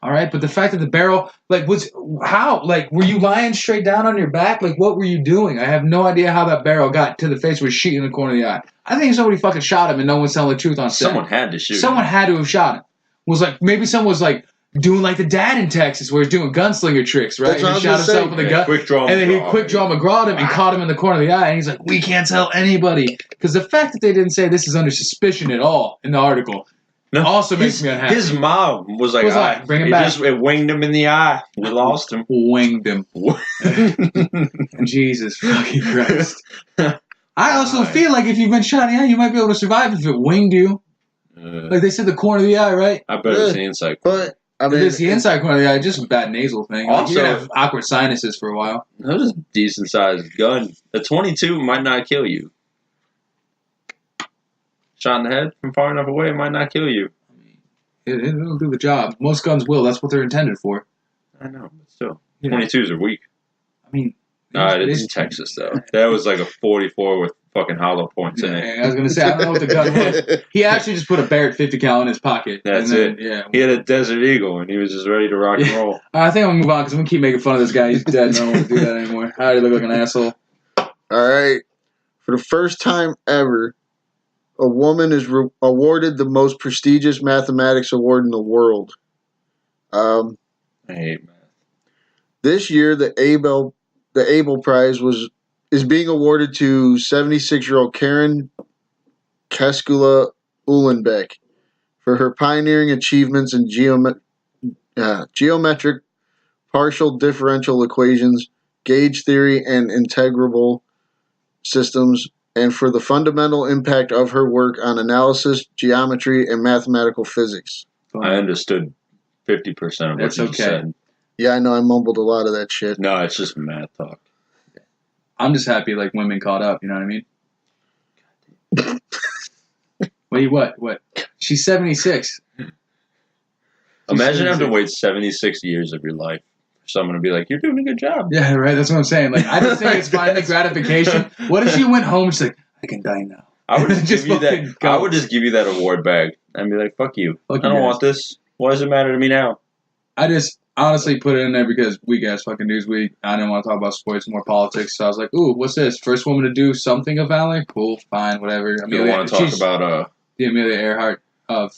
All right, but the fact that the barrel, were you lying straight down on your back? Like, what were you doing? I have no idea how that barrel got to the face with shooting in the corner of the eye. I think somebody fucking shot him and no one's telling the truth on set. Someone had to shoot. Someone had to have shot him. Maybe someone was like doing like the dad in Texas where he's doing gunslinger tricks, right? And he shot himself with a gun. And then he quick draw McGrawed him and caught him in the corner of the eye. And he's like, we can't tell anybody. Because the fact that they didn't say this is under suspicion at all in the article. No, also makes me unhappy. His mom was like, bring him back. It winged him in the eye. We lost him. Winged him. Jesus fucking Christ. I also feel like if you've been shot in the eye, you might be able to survive if it winged you. Like they said, the corner of the eye, right? I bet it's the inside corner. But, it's the inside corner of the eye, just a bad nasal thing. Also, you're going to have awkward sinuses for a while. That was a decent-sized gun. A 22 might not kill you. Shot in the head from far enough away, it might not kill you. It'll do the job. Most guns will. That's what they're intended for. I know, but still. 22s are weak. I mean... it's in Texas, though. That was like a 44 with fucking hollow points in it. I was going to say, I don't know what the gun was. He actually just put a Barrett 50 cal in his pocket. That's it. Yeah. He had a Desert Eagle, and he was just ready to rock and roll. I think I'm going to move on, because I'm going to keep making fun of this guy. He's dead. I don't want to do that anymore. I already look like an asshole. All right. For the first time ever, a woman is awarded the most prestigious mathematics award in the world. I hate math. This year, the Abel Prize is being awarded to 76-year-old Karen Keskula Uhlenbeck for her pioneering achievements in geometric partial differential equations, gauge theory, and integrable systems, and for the fundamental impact of her work on analysis, geometry, and mathematical physics. I understood 50% of what you said. Yeah, I know. I mumbled a lot of that shit. No, it's just math talk. I'm just happy women caught up. You know what I mean? Wait, what? She's 76. Imagine having to wait 76 years of your life for someone to be like, "You're doing a good job." Yeah, right. That's what I'm saying. I just think it's finally gratification. What if she went home and she's like, "I can die now." I would just give you that. I would just give you that award bag and be like, "Fuck you. I don't want this. Why does it matter to me now?" I just honestly put it in there because weak ass fucking Newsweek. I didn't want to talk about sports, more politics. So I was like, "Ooh, what's this? First woman to do something of valor? Cool, fine, whatever." You don't want to talk about the Amelia Earhart of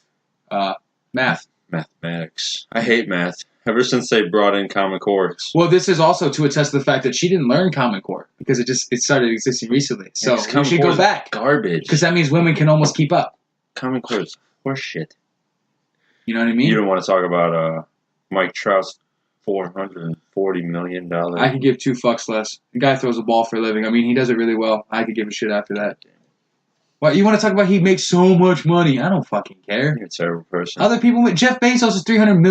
math. Mathematics. I hate math. Ever since they brought in Common Core. Well, this is also to attest to the fact that she didn't learn Common Core because it started existing recently. So we should go back. Garbage. Because that means women can almost keep up. Common Core is horse shit. You know what I mean? You don't want to talk about Mike Trout's $440 million. I could give 2 fucks less. The guy throws a ball for a living. I mean, he does it really well. I could give a shit after that. What, you want to talk about he makes so much money? I don't fucking care. You're a terrible person. Other people, Jeff Bezos is $300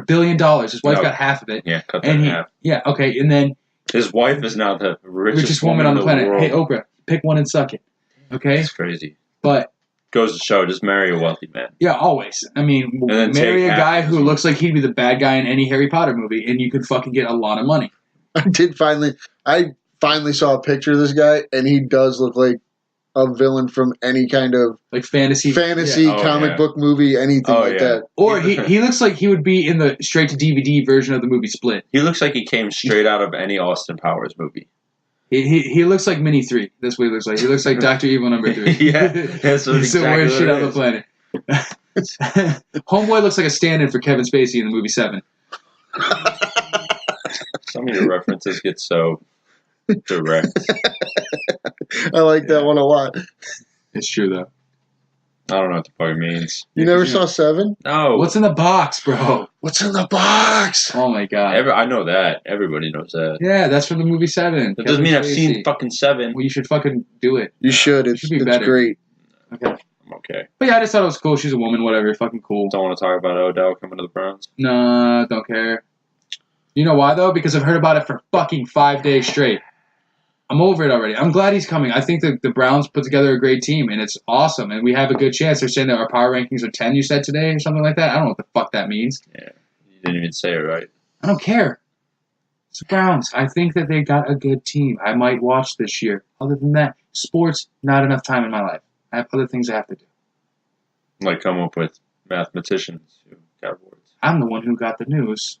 billion. His wife got half of it. Yeah, cut that in half. Yeah, okay, and then his wife is now the richest woman on the planet. world. Hey, Oprah, pick one and suck it. Okay? That's crazy. But goes to show, just marry a wealthy man. yeah, always. I mean, marry a guy who looks like he'd be the bad guy in any Harry Potter movie, and you could fucking get a lot of money. I finally saw a picture of this guy, and he does look like a villain from any kind of like fantasy comic book movie, anything that. Or he looks like he would be in the straight to DVD version of the movie Split. He looks like he came straight out of any Austin Powers movie. He looks like Mini 3. That's what he looks like. He looks like Dr. Evil number 3. Yeah, that's what He's the worst shit on the planet. Homeboy looks like a stand-in for Kevin Spacey in the movie 7. Some of your references get so direct. I like that one a lot. It's true, though. I don't know what the fuck it means. You never saw 7? No. What's in the box, bro? What's in the box? Oh, my God. I know that. Everybody knows that. Yeah, that's from the movie 7. That doesn't mean I've seen fucking 7. Well, you should fucking do it. You should. It's better. Great. Okay. I'm okay. But yeah, I just thought it was cool. She's a woman, whatever. Fucking cool. Don't want to talk about Odell coming to the Browns. Nah, don't care. You know why, though? Because I've heard about it for fucking 5 days straight. I'm over it already. I'm glad he's coming. I think that the Browns put together a great team, and it's awesome, and we have a good chance. They're saying that our power rankings are 10, you said today, or something like that. I don't know what the fuck that means. Yeah, you didn't even say it right. I don't care. It's the Browns. I think that they got a good team. I might watch this year. Other than that, sports, not enough time in my life. I have other things I have to do. Like come up with mathematicians who got words. I'm the one who got the news.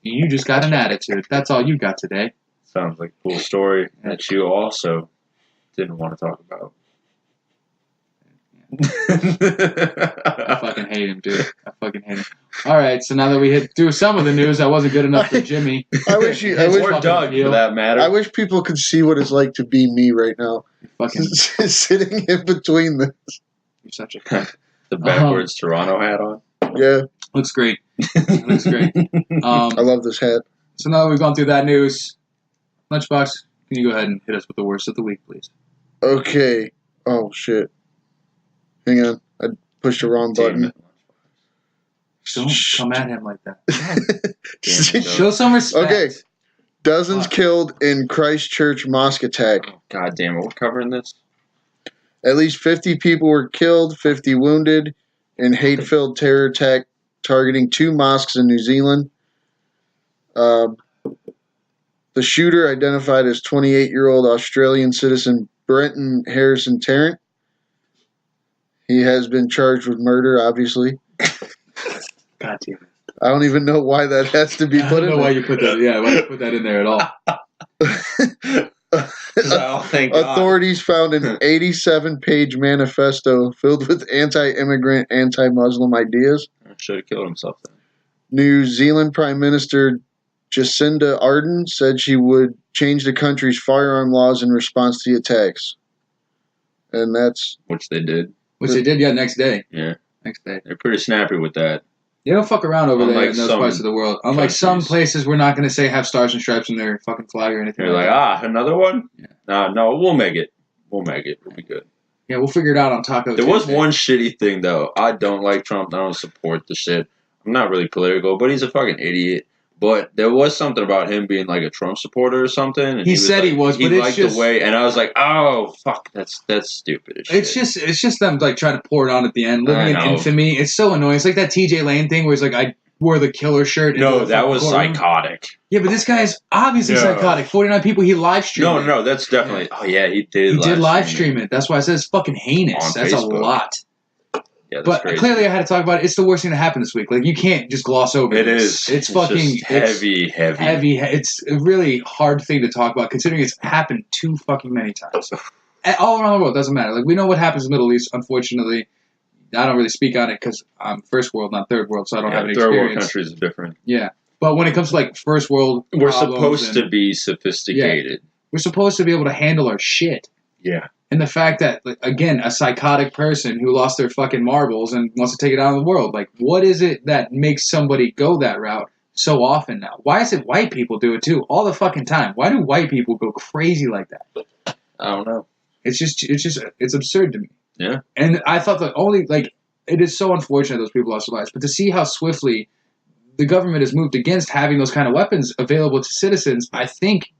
You just got an attitude. That's all you got today. Sounds like a cool story that you also didn't want to talk about. I fucking hate him, dude. I fucking hate him. All right, so now that we hit through some of the news, that wasn't good enough for Jimmy. Or Doug, for that matter. I wish people could see what it's like to be me right now. Fucking sitting in between this. You're such a cunt. The backwards Toronto hat on. Yeah. Looks great. Looks great. I love this hat. So now that we've gone through that news, Lunchbox, can you go ahead and hit us with the worst of the week, please? Okay. Oh, shit. Hang on. I pushed the wrong button. Don't come at him like that. Show some respect. Okay. Dozens killed in Christchurch mosque attack. Oh, God damn it. We're covering this? At least 50 people were killed, 50 wounded in hate-filled terror attack targeting 2 mosques in New Zealand. The shooter, identified as 28-year-old Australian citizen Brenton Harrison Tarrant. He has been charged with murder, obviously. God damn it. I don't even know why that has to be put in there. I don't know why you put that. Yeah, why you put that in there at all? Oh, thank God. Authorities found an 87-page manifesto filled with anti-immigrant, anti-Muslim ideas. Should have killed himself then. New Zealand Prime Minister Jacinda Ardern said she would change the country's firearm laws in response to the attacks. And that's... Which they did. Next day. Yeah. Next day. They're pretty snappy with that. They don't fuck around over there in those some parts of the world. Unlike countries. some places, we're not going to say have stars and stripes in their fucking flag or anything. They're like, another one? Yeah. No, we'll make it. We'll be good. Yeah, we'll figure it out on Taco There Tuesday. was one shitty thing, though. I don't like Trump. I don't support the shit. I'm not really political, but he's a fucking idiot. But there was something about him being like a Trump supporter or something. And He said like, he was, but he it's liked just... the way, and I was like, oh, fuck, that's stupid as shit. It's just them like trying to pour it on at the end, living in infamy. It's so annoying. It's like that TJ Lane thing where he's like, I wore the killer shirt. No, that was psychotic. Yeah, but this guy is obviously psychotic. 49 people, he live streamed. No, that's definitely... Oh, yeah, he did. He did live stream it. That's why I said it's fucking heinous. That's Facebook. A lot. Yeah, but crazy. Clearly I had to talk about it. It's the worst thing to happen this week. Like, you can't just gloss over it. It's fucking... heavy. It's a really hard thing to talk about, considering it's happened too fucking many times. All around the world, doesn't matter. Like, we know what happens in the Middle East, unfortunately. I don't really speak on it because I'm first world, not third world, so I don't have any experience. Third world countries are different. Yeah. But when it comes to, like, first world we're supposed to be sophisticated. Yeah, we're supposed to be able to handle our shit. Yeah. And the fact that, like, again, a psychotic person who lost their fucking marbles and wants to take it out of the world, like, what is it that makes somebody go that route so often now. Why is it white people do it too all the fucking time? Why do white people go crazy like that? I don't know. It's absurd to me. Yeah. And I thought that only like it is so unfortunate those people lost their lives, but to see how swiftly the government has moved against having those kind of weapons available to citizens, I think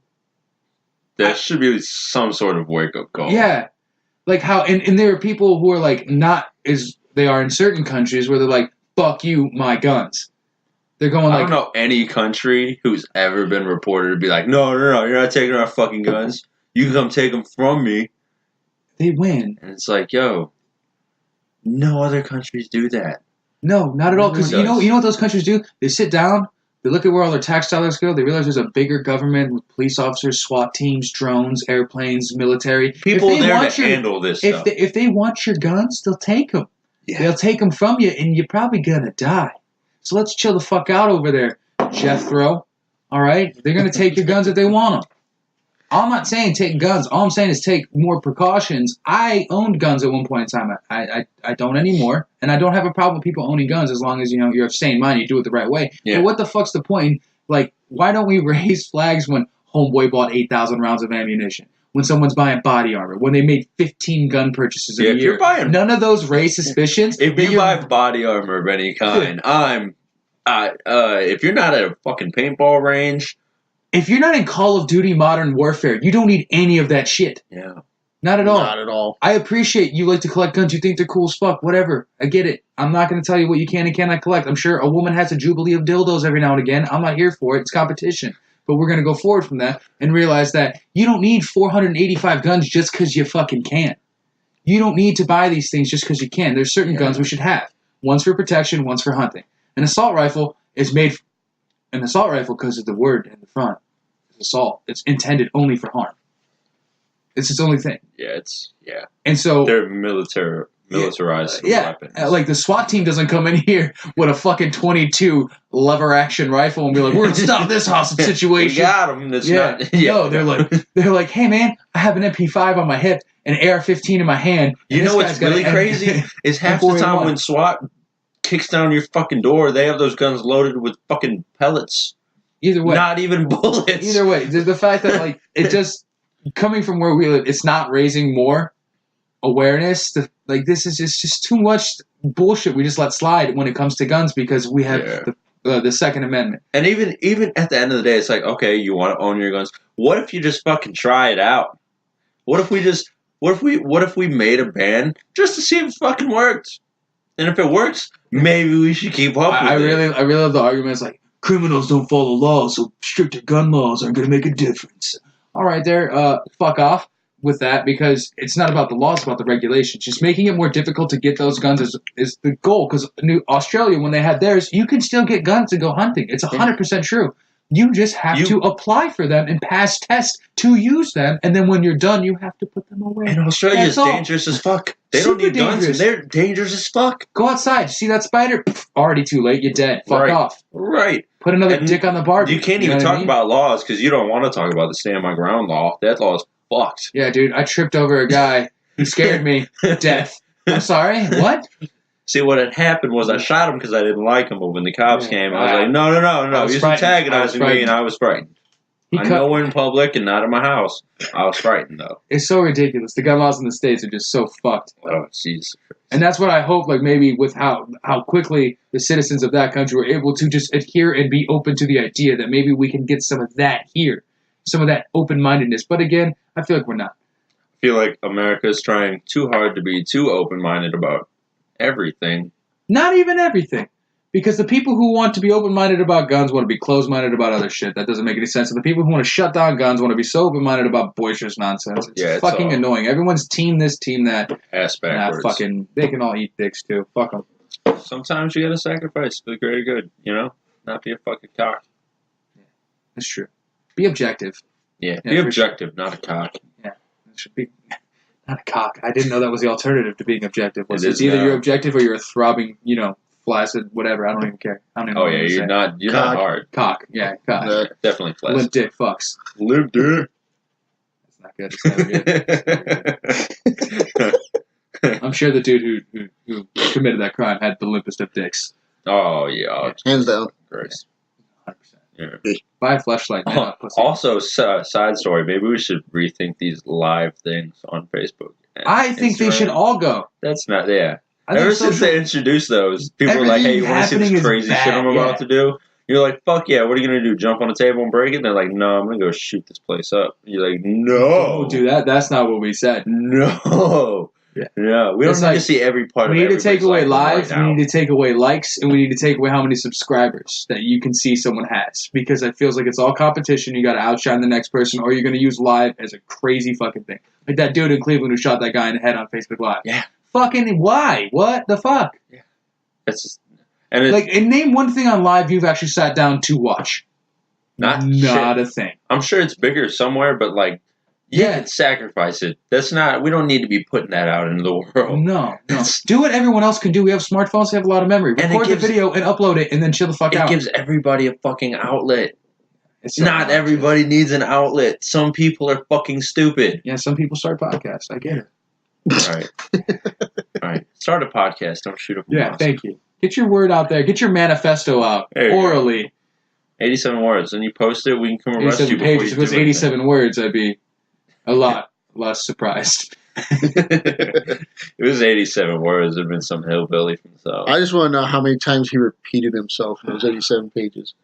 There should be some sort of wake up call. yeah, like how and there are people who are like not as they are in certain countries where they're like fuck you, my guns. They're going I like don't know any country who's ever been reported to be like, no, you're not taking our fucking guns. You can come take them from me. they win. And it's like, yo, no other countries do that. No, not at all. No one Because you know does. what those countries do? They sit down, they look at where all their tax dollars go. They realize there's a bigger government with police officers, SWAT teams, drones, airplanes, military. People If they there want to your- handle this If stuff. if they want your guns, they'll take them. Yeah. They'll take them from you, and you're probably gonna die. So let's chill the fuck out over there, Jethro. All right, they're gonna take your guns if they want them. I'm not saying take guns. All I'm saying is take more precautions. I owned guns at one point in time. I don't anymore, and I don't have a problem with people owning guns as long as you're of sane mind. You do it the right way. Yeah. But what the fuck's the point? Like, why don't we raise flags when Homeboy bought 8,000 rounds of ammunition? When someone's buying body armor? When they made 15 gun purchases in Yeah, a if year? you're buying- None of those raise suspicions. If that you you're- buy body armor of any kind, if you're not at a fucking paintball range, if you're not in Call of Duty Modern Warfare, you don't need any of that shit. yeah, Not at all. Not at all. I appreciate you like to collect guns. You think they're cool as fuck. Whatever. I get it. I'm not going to tell you what you can and cannot collect. I'm sure a woman has a jubilee of dildos every now and again. I'm not here for it. It's competition. But we're going to go forward from that and realize that you don't need 485 guns just because you fucking can. You don't need to buy these things just because you can. There's certain guns we should have. One's for protection, one's for hunting. An assault rifle is made... An assault rifle, because of the word in the front, is assault. It's intended only for harm. It's its only thing. yeah, And so... they're militarized weapons. Like the SWAT team doesn't come in here with a fucking 22 lever action rifle and be like, "We're gonna stop this hostage We situation." got them. That's Yeah, not. no, they're like, "Hey man, I have an MP5 on my hip, an AR-15 in my hand." You and know this what's guy's got really an crazy is half the time M4A1. when SWAT kicks down your fucking door, they have those guns loaded with fucking pellets, Either way, not even bullets. either way, the fact that like it just coming from where we live, it's not raising more awareness. Like this is just too much bullshit we just let slide when it comes to guns because we have the Second Amendment. And even at the end of the day, it's like, okay, you want to own your guns. What if you just fucking try it out? What if we made a ban just to see if it fucking worked? And if it works, maybe we should keep up with I it. really love the arguments like criminals don't follow laws, so stricter gun laws aren't going to make a difference. All right, fuck off with that because it's not about the laws, it's about the regulations. Just making it more difficult to get those guns is the goal. Because Australia, when they had theirs, you can still get guns and go hunting. It's 100% true. You just have to apply for them and pass tests to use them, and then when you're done, you have to put them away. And Australia is That's all. dangerous as fuck. They Super don't need guns, dangerous. and they're dangerous as fuck. Go outside. See that spider? Pff, already too late. You're dead. Fuck Right. off. Right. Put another And dick on the Barbie. You can't know even what I talk mean? about laws because you don't want to talk about the stand my ground law. That law is fucked. Yeah, dude. I tripped over a guy. He scared me. Death. I'm sorry. What? See, what had happened was I shot him because I didn't like him, but when the cops Yeah. came, I was like, no, I was he's frightened. antagonizing I was me, and I was frightened. He I cut. know we're in public and not in my house. I was frightened, though. It's so ridiculous. The gun laws in the States are just so fucked. Oh, jeez. And that's what I hope, like, maybe with how quickly the citizens of that country were able to just adhere and be open to the idea that maybe we can get some of that here. Some of that open-mindedness. But again, I feel like we're not. I feel like America is trying too hard to be too open-minded about everything. Not even everything. Because the people who want to be open-minded about guns want to be closed-minded about other shit. That doesn't make any sense. And the people who want to shut down guns want to be so open-minded about boisterous nonsense. It's fucking annoying. Everyone's team this, team that. Ass Nah, backwards. they can all eat dicks too. Fuck them. Sometimes you gotta sacrifice for the greater good, you know? Not be a fucking cock. That's true. Be objective. Yeah, Yeah, be for sure. objective, not a cock. It should be not a cock. I didn't know that was the alternative to being objective. It It's is either now. you're objective or you're a throbbing, flaccid, whatever. I don't even care. I don't even know Oh what yeah, to say. you're not Cock. hard. Cock. Yeah, cock. Definitely flat. Limp dick fucks. Limp dick. That's not good. It's never good. I'm sure the dude who committed that crime had the limpest of dicks. Oh yeah, Hands down. Christ. 100%. Buy a fleshlight, man. Not pussy. Also, side story. Maybe we should rethink these live things on Facebook. and I think they Instagram. should all go. That's not. Yeah. I think Ever since social- they introduced those, people were like, Everything "Hey, you want to see happening this is crazy shit bad, I'm about yeah. to do?" You're like, "Fuck yeah! What are you gonna do? Jump on a table and break it?" And they're like, "No, I'm gonna go shoot this place up." You're like, "No, Don't do that. That's not what we said. no, Yeah. no. We It's don't need like, to see every part. We of need to take away everybody's life lives, we need to take away likes, and we need to take away how many subscribers that you can see someone has. Because it feels like it's all competition. You got to outshine the next person, or you're going to use live as a crazy fucking thing. Like that dude in Cleveland who shot that guy in the head on Facebook Live. Yeah. Fucking why? What the fuck? It's just, and it's Like, and name one thing on live you've actually sat down to watch. not Not shit. a thing. I'm sure it's bigger somewhere, but like, you Yeah. can sacrifice it. That's not. We don't need to be putting that out into the world. No. Do what everyone else can do. We have smartphones, we have a lot of memory. And it Record gives- the video and upload it, and then chill the fuck It out. gives everybody a fucking outlet. It's so Not hard. everybody needs an outlet. Some people are fucking stupid. Yeah, some people start podcasts. I get it. All right. All right. Start a podcast. Don't shoot up a Yeah, mouse. thank you. Get your word out there. Get your manifesto out There you go. orally. 87 words. And you post it, we can come arrest you 87 before pages. you If it was do anything. 87 words, I'd be a lot less surprised. It was 87 words. There'd been some hillbilly from the south. I just want to know how many times he repeated himself in those 87 pages.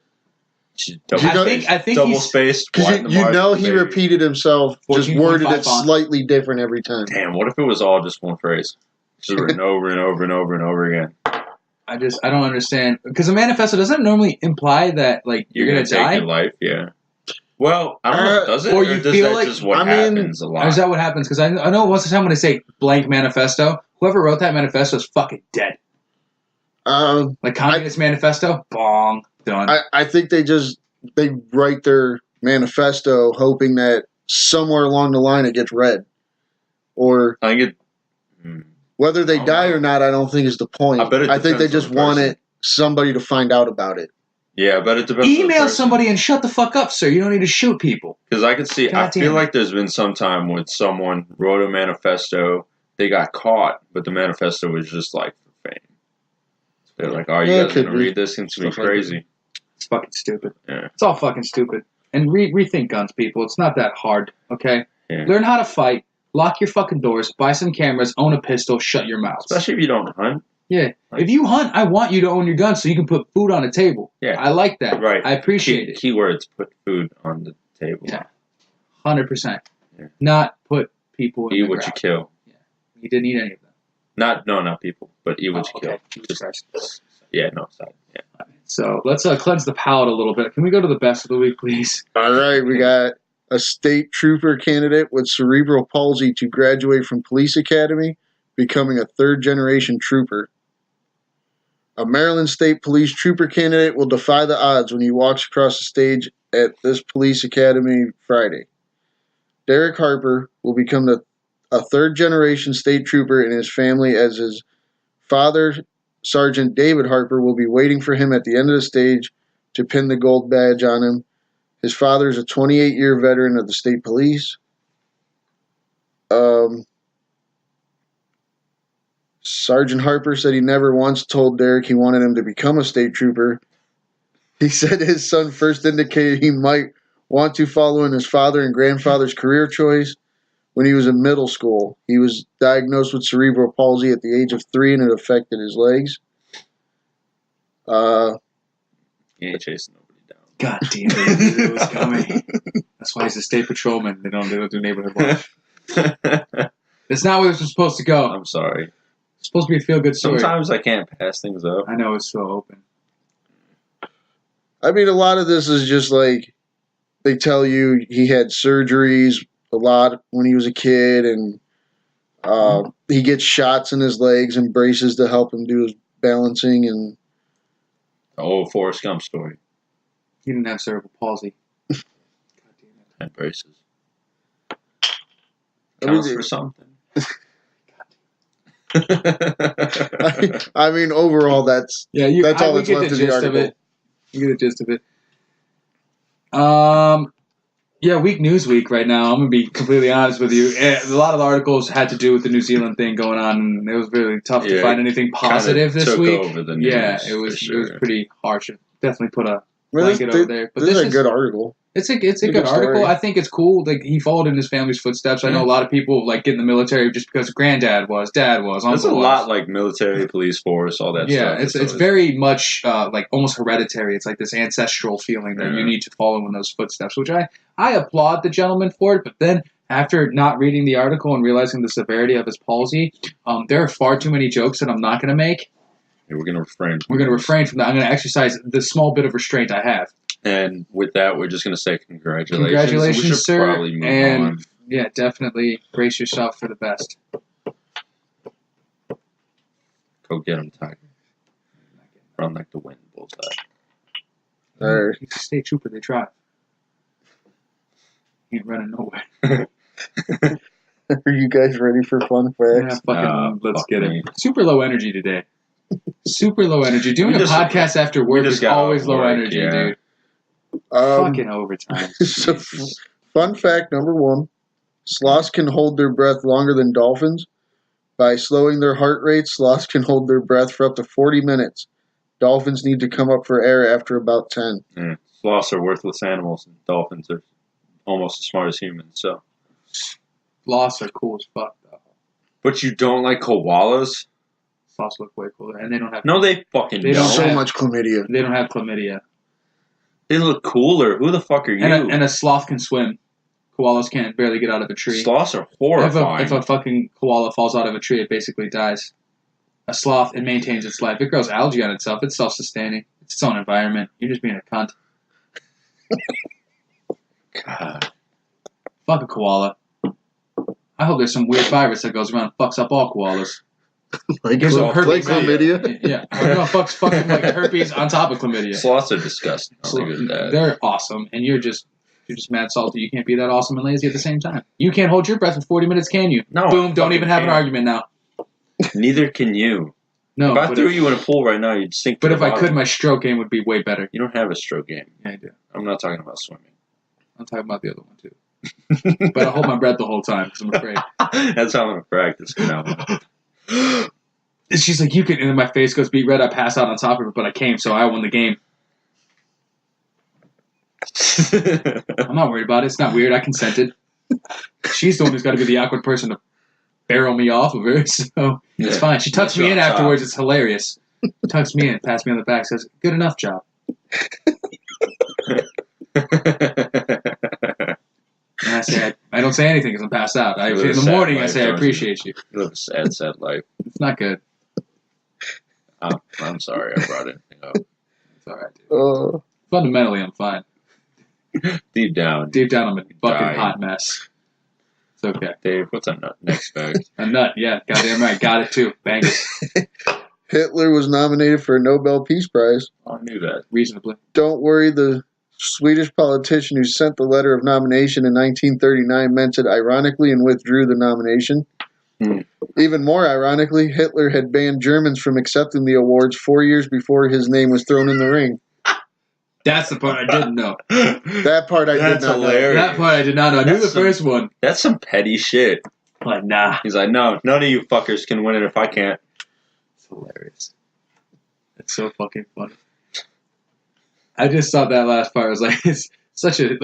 Double, You know- I think double he's spaced. Because widen the you margin, know he baby. repeated himself, just 14.5 worded it font. slightly different every time. Damn, what if it was all just one phrase? Just written over and over and over and over again. I don't understand because a manifesto doesn't normally imply that like you're gonna take die. your life, yeah. Well, I don't know. Does it? or Or, you does feel that like- just what I mean, happens a Or lot? is that what happens? Because I know most of the time when I say blank manifesto, whoever wrote that manifesto is fucking dead. Like Communist Manifesto, bong, done. I think they write their manifesto hoping that somewhere along the line it gets read. Or I think it. whether they Oh, die wow. or not, I don't think is the point. I bet it think they depends on just the want person. it somebody to find out about it. Yeah, I bet it depends. Email somebody and shut the fuck up, sir. You don't need to shoot people. Because I can see. I God damn feel it. like there's been some time when someone wrote a manifesto, they got caught, but the manifesto was just like for fame. They're like, "Oh, you Yeah, it guys could gonna be. read this? It's gonna be Stuff like crazy." It's fucking stupid. Yeah. It's all fucking stupid. And rethink guns, people. It's not that hard, okay? Yeah. Learn how to fight. Lock your fucking doors. Buy some cameras. Own a pistol. Shut your mouth. Especially if you don't hunt. Yeah. If you hunt, I want you to own your gun so you can put food on the table. Yeah. I like that. Right. I appreciate it. Keywords: put food on the table. Yeah. 100%. Yeah. Not put people in Eat the what you ground. kill. You didn't eat any of them. Not people, but eat what you okay. kill. Jesus Christ. Yeah, no, sorry. Yeah. So let's cleanse the palate a little bit. Can we go to the best of the week, please? All right, we got a state trooper candidate with cerebral palsy to graduate from police academy, becoming a third-generation trooper. A Maryland State Police trooper candidate will defy the odds when he walks across the stage at this police academy Friday. Derek Harper will become a third-generation state trooper in his family, as his father, Sergeant David Harper, will be waiting for him at the end of the stage to pin the gold badge on him. His father is a 28-year veteran of the state police. Sergeant Harper said he never once told Derek he wanted him to become a state trooper. He said his son first indicated he might want to follow in his father and grandfather's career choice when he was in middle school. He was diagnosed with cerebral palsy at the age of 3, and it affected his legs. He ain't chasing nobody down. God damn it. I knew it was coming. That's why he's a state patrolman. They don't do neighborhood watch. That's not where this was supposed to go. I'm sorry. It's supposed to be a feel-good story. Sometimes I can't pass things up. I know it's so open. I mean, a lot of this is just like they tell you he had surgeries a lot when he was a kid, and he gets shots in his legs and braces to help him do his balancing. And The old Forrest Gump story. He didn't have cerebral palsy. God damn it. And braces. I mean, Counts for something. I mean, overall, that's Yeah, That's all we that's get left the in the gist of article. it. You get the gist of it. Yeah, week news week right now. I'm gonna be completely honest with you. A lot of the articles had to do with the New Zealand thing going on, and it was really tough to Yeah, find anything positive this took week. over the news, Yeah, it for was sure. pretty harsh. It definitely put a blanket over there. But this is a good article. It's a good article. Story. I think it's cool. Like he followed in his family's footsteps. I know a lot of people like get in the military just because granddad was, dad was, uncle was. It's a lot like military, police force, all that stuff. Yeah, it's very much like almost hereditary. It's like this ancestral feeling that you need to follow in those footsteps, which I applaud the gentleman for it. But then after not reading the article and realizing the severity of his palsy, there are far too many jokes that I'm not going to make. Yeah, we're going to refrain. We're going to refrain from that. I'm going to exercise the small bit of restraint I have. And with that, we're just going to say congratulations. Congratulations, we should sir. Probably move and on. Yeah, definitely brace yourself for the best. Go get him, Tiger. Run like the wind, bullseye. All He's a state trooper. They try. He ain't running nowhere. Are you guys ready for fun facts? Yeah, let's get it. Super low energy today. Super low energy. Doing a podcast after work is always low energy, dude. Fucking overtime. So, fun fact number 1. Sloths can hold their breath longer than dolphins. By slowing their heart rate, sloths can hold their breath for up to 40 minutes. Dolphins need to come up for air after about 10. Yeah. Sloths are worthless animals, and dolphins are almost as smart as humans. So, sloths are cool as fuck, though. But you don't like koalas? Sloths look way cooler, and they don't have. No, they fucking they don't. So much chlamydia. They don't have chlamydia. They look cooler. Who the fuck are you? And a sloth can swim. Koalas can't barely get out of a tree. Sloths are horrifying. If a fucking koala falls out of a tree, it basically dies. A sloth, it maintains its life. It grows algae on itself. It's self-sustaining. It's its own environment. You're just being a cunt. God. Fuck a koala. I hope there's some weird virus that goes around and fucks up all koalas. Like chlamydia? Yeah. No, fucks fucking like herpes on top of chlamydia. Sloths are disgusting. They're awesome, and you're just mad salty. You can't be that awesome and lazy at the same time. You can't hold your breath for 40 minutes, can you? No. Boom, don't even have an argument now. Neither can you. No. If I threw you in a pool right now, you'd sink to But the if bottom. I could, my stroke game would be way better. You don't have a stroke game. Yeah, I do. I'm not talking about swimming. I'm talking about the other one, too. But I hold my breath the whole time because I'm afraid. That's how I'm going to practice now. And she's like, you can, and then my face goes beet red. I pass out on top of her, but I came, so I won the game. I'm not worried about it. It's not weird. I consented. She's the one who's got to be the awkward person to barrel me off of her, so it's fine. She tucks me in afterwards. It's hilarious. Tucks me in, pats me on the back, says, good enough job. And I say, I don't say anything because I'm passed out. In the morning, I say, I appreciate you. You live a sad, sad life. It's not good. I'm sorry I brought anything up. It's all right, dude. Fundamentally, I'm fine. Deep down, I'm a fucking hot mess. It's okay. Dave, what's a nut? Next fact. A nut, yeah. Goddamn right. Got it, too. Bang it. Hitler was nominated for a Nobel Peace Prize. I knew that. Reasonably. Don't worry, the Swedish politician who sent the letter of nomination in 1939 meant it ironically and withdrew the nomination. Even more ironically, Hitler had banned Germans from accepting the awards 4 years before his name was thrown in the ring. That's the part I didn't know. That part I did not hilarious. know. That part I did not know. I knew the first one. That's some petty shit. Like, nah. He's like, no, none of you fuckers can win it if I can't. It's hilarious. It's so fucking funny. I just thought that last part was like, it's such a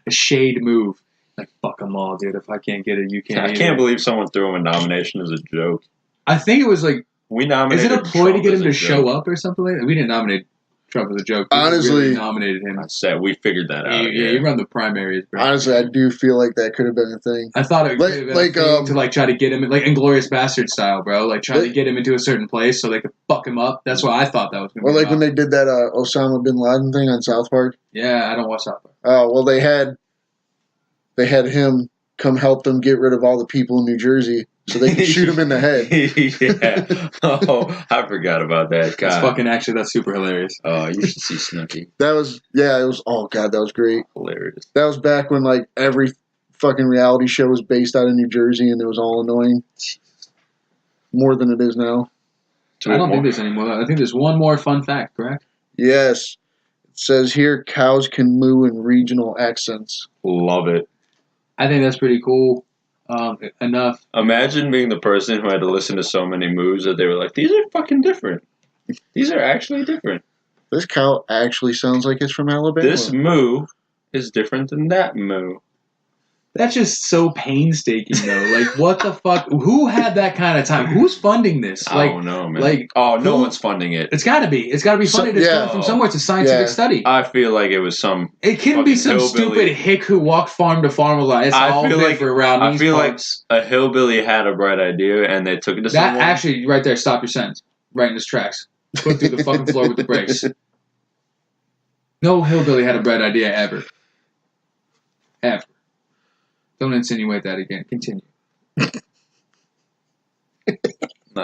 shade move. Like, fuck them all, dude. If I can't get it, you can't. I can't believe someone threw him a nomination as a joke. I think it was like, we nominated. Is it a ploy Trump to get him as a to joke. show up or something like that? We didn't nominate Trump as a joke. We Honestly, really nominated him. I said we figured that out. Yeah, you run the primaries, bro. Honestly, I do feel like that could have been a thing. I thought it could have been a thing to like try to get him, like Inglourious Bastard style, bro. Like trying to get him into a certain place so they could fuck him up. That's what I thought that was going to be. Or like when they did that Osama bin Laden thing on South Park. Yeah, I don't watch South Park. Oh, well, they had him come help them get rid of all the people in New Jersey so they could shoot him in the head. Yeah. Oh, I forgot about that. God. That's super hilarious. Oh, you should see Snooki. Oh, God, that was great. Hilarious. That was back when, like, every fucking reality show was based out of New Jersey and it was all annoying. More than it is now. I don't think there's any more. I think there's one more fun fact, correct? Yes. It says here, cows can moo in regional accents. Love it. I think that's pretty cool. Enough. Imagine being the person who had to listen to so many moves that they were like, these are fucking different. These are actually different. This cow actually sounds like it's from Alabama. This moo is different than that moo. That's just so painstaking, though. Like, what the fuck? Who had that kind of time? Who's funding this? I Like, don't know, man. like, no who- one's funding it. it's got to be. It's got to be funded. It's coming from somewhere. It's a scientific study. I feel like it was some. It can be some hillbilly. stupid hick who walked farm to farm a lot. It's all feel been like for around I these feel parts. like a hillbilly had a bright idea and they took it to That someone. actually, right there, stop your sentence. Right in his tracks. Put through the fucking floor with the brakes. No hillbilly had a bright idea ever. Ever. Don't insinuate that again. Continue. Not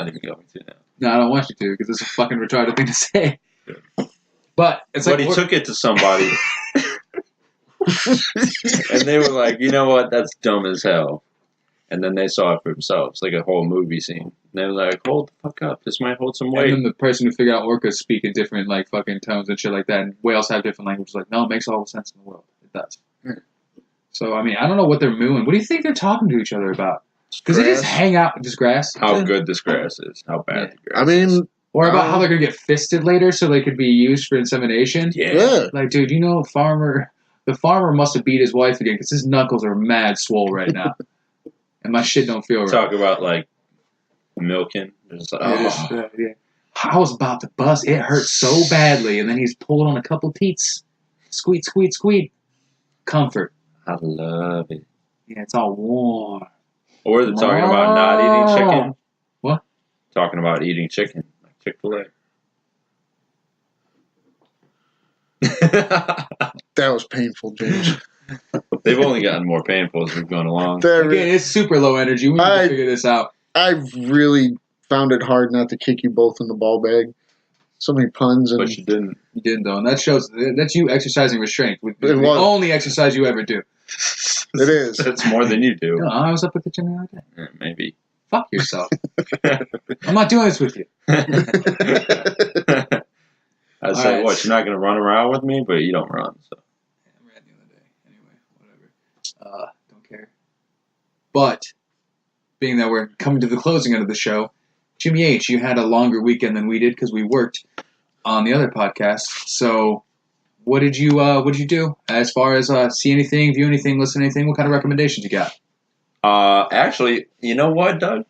even going to now. No, I don't want you to because it's a fucking retarded thing to say. But it's But like he took it to somebody, and they were like, "You know what? That's dumb as hell." And then they saw it for themselves, like a whole movie scene. And they were like, "Hold the fuck up! This might hold some And weight." then the person who figured out orcas speak in different like fucking tones and shit like that, and whales have different languages. Like, no, it makes all the sense in the world. It does. So I mean, I don't know what they're mooing. What do you think they're talking to each other about? Because they just hang out, just grass. How good this grass is. How bad the grass I mean, is. Or about how they're gonna get fisted later, so they could be used for insemination. yeah. Like, dude, you know, the farmer must have beat his wife again because his knuckles are mad swole right now, and my shit don't feel right. Talk about like milking. Just like, Yeah. I was about to bust. It hurt so badly, and then he's pulled on a couple teats. Squeak, squeak, squeak. Comfort. I love it. Yeah, it's all warm. Or they're talking about not eating chicken. What? Talking about eating chicken, like Chick-fil-A. That was painful, James. They've only gotten more painful as we've gone along. Again, it's super low energy. We need to figure this out. I've really found it hard not to kick you both in the ball bag. So many puns. And But you didn't. You didn't, though. And that shows that's you exercising restraint. The was. only exercise you ever do. It is. That's more than you do. No, I was up at the gym the other day. Yeah, maybe. Fuck yourself. I'm not doing this with you. I All said, right. what, you're not going to run around with me? But you don't run. So. I ran the other day. Anyway, whatever. Don't care. But, being that we're coming to the closing end of the show, Jimmy H, you had a longer weekend than we did because we worked on the other podcast. So, what did you do as far as see anything, view anything, listen to anything? What kind of recommendations you got? Actually, you know what, Doug?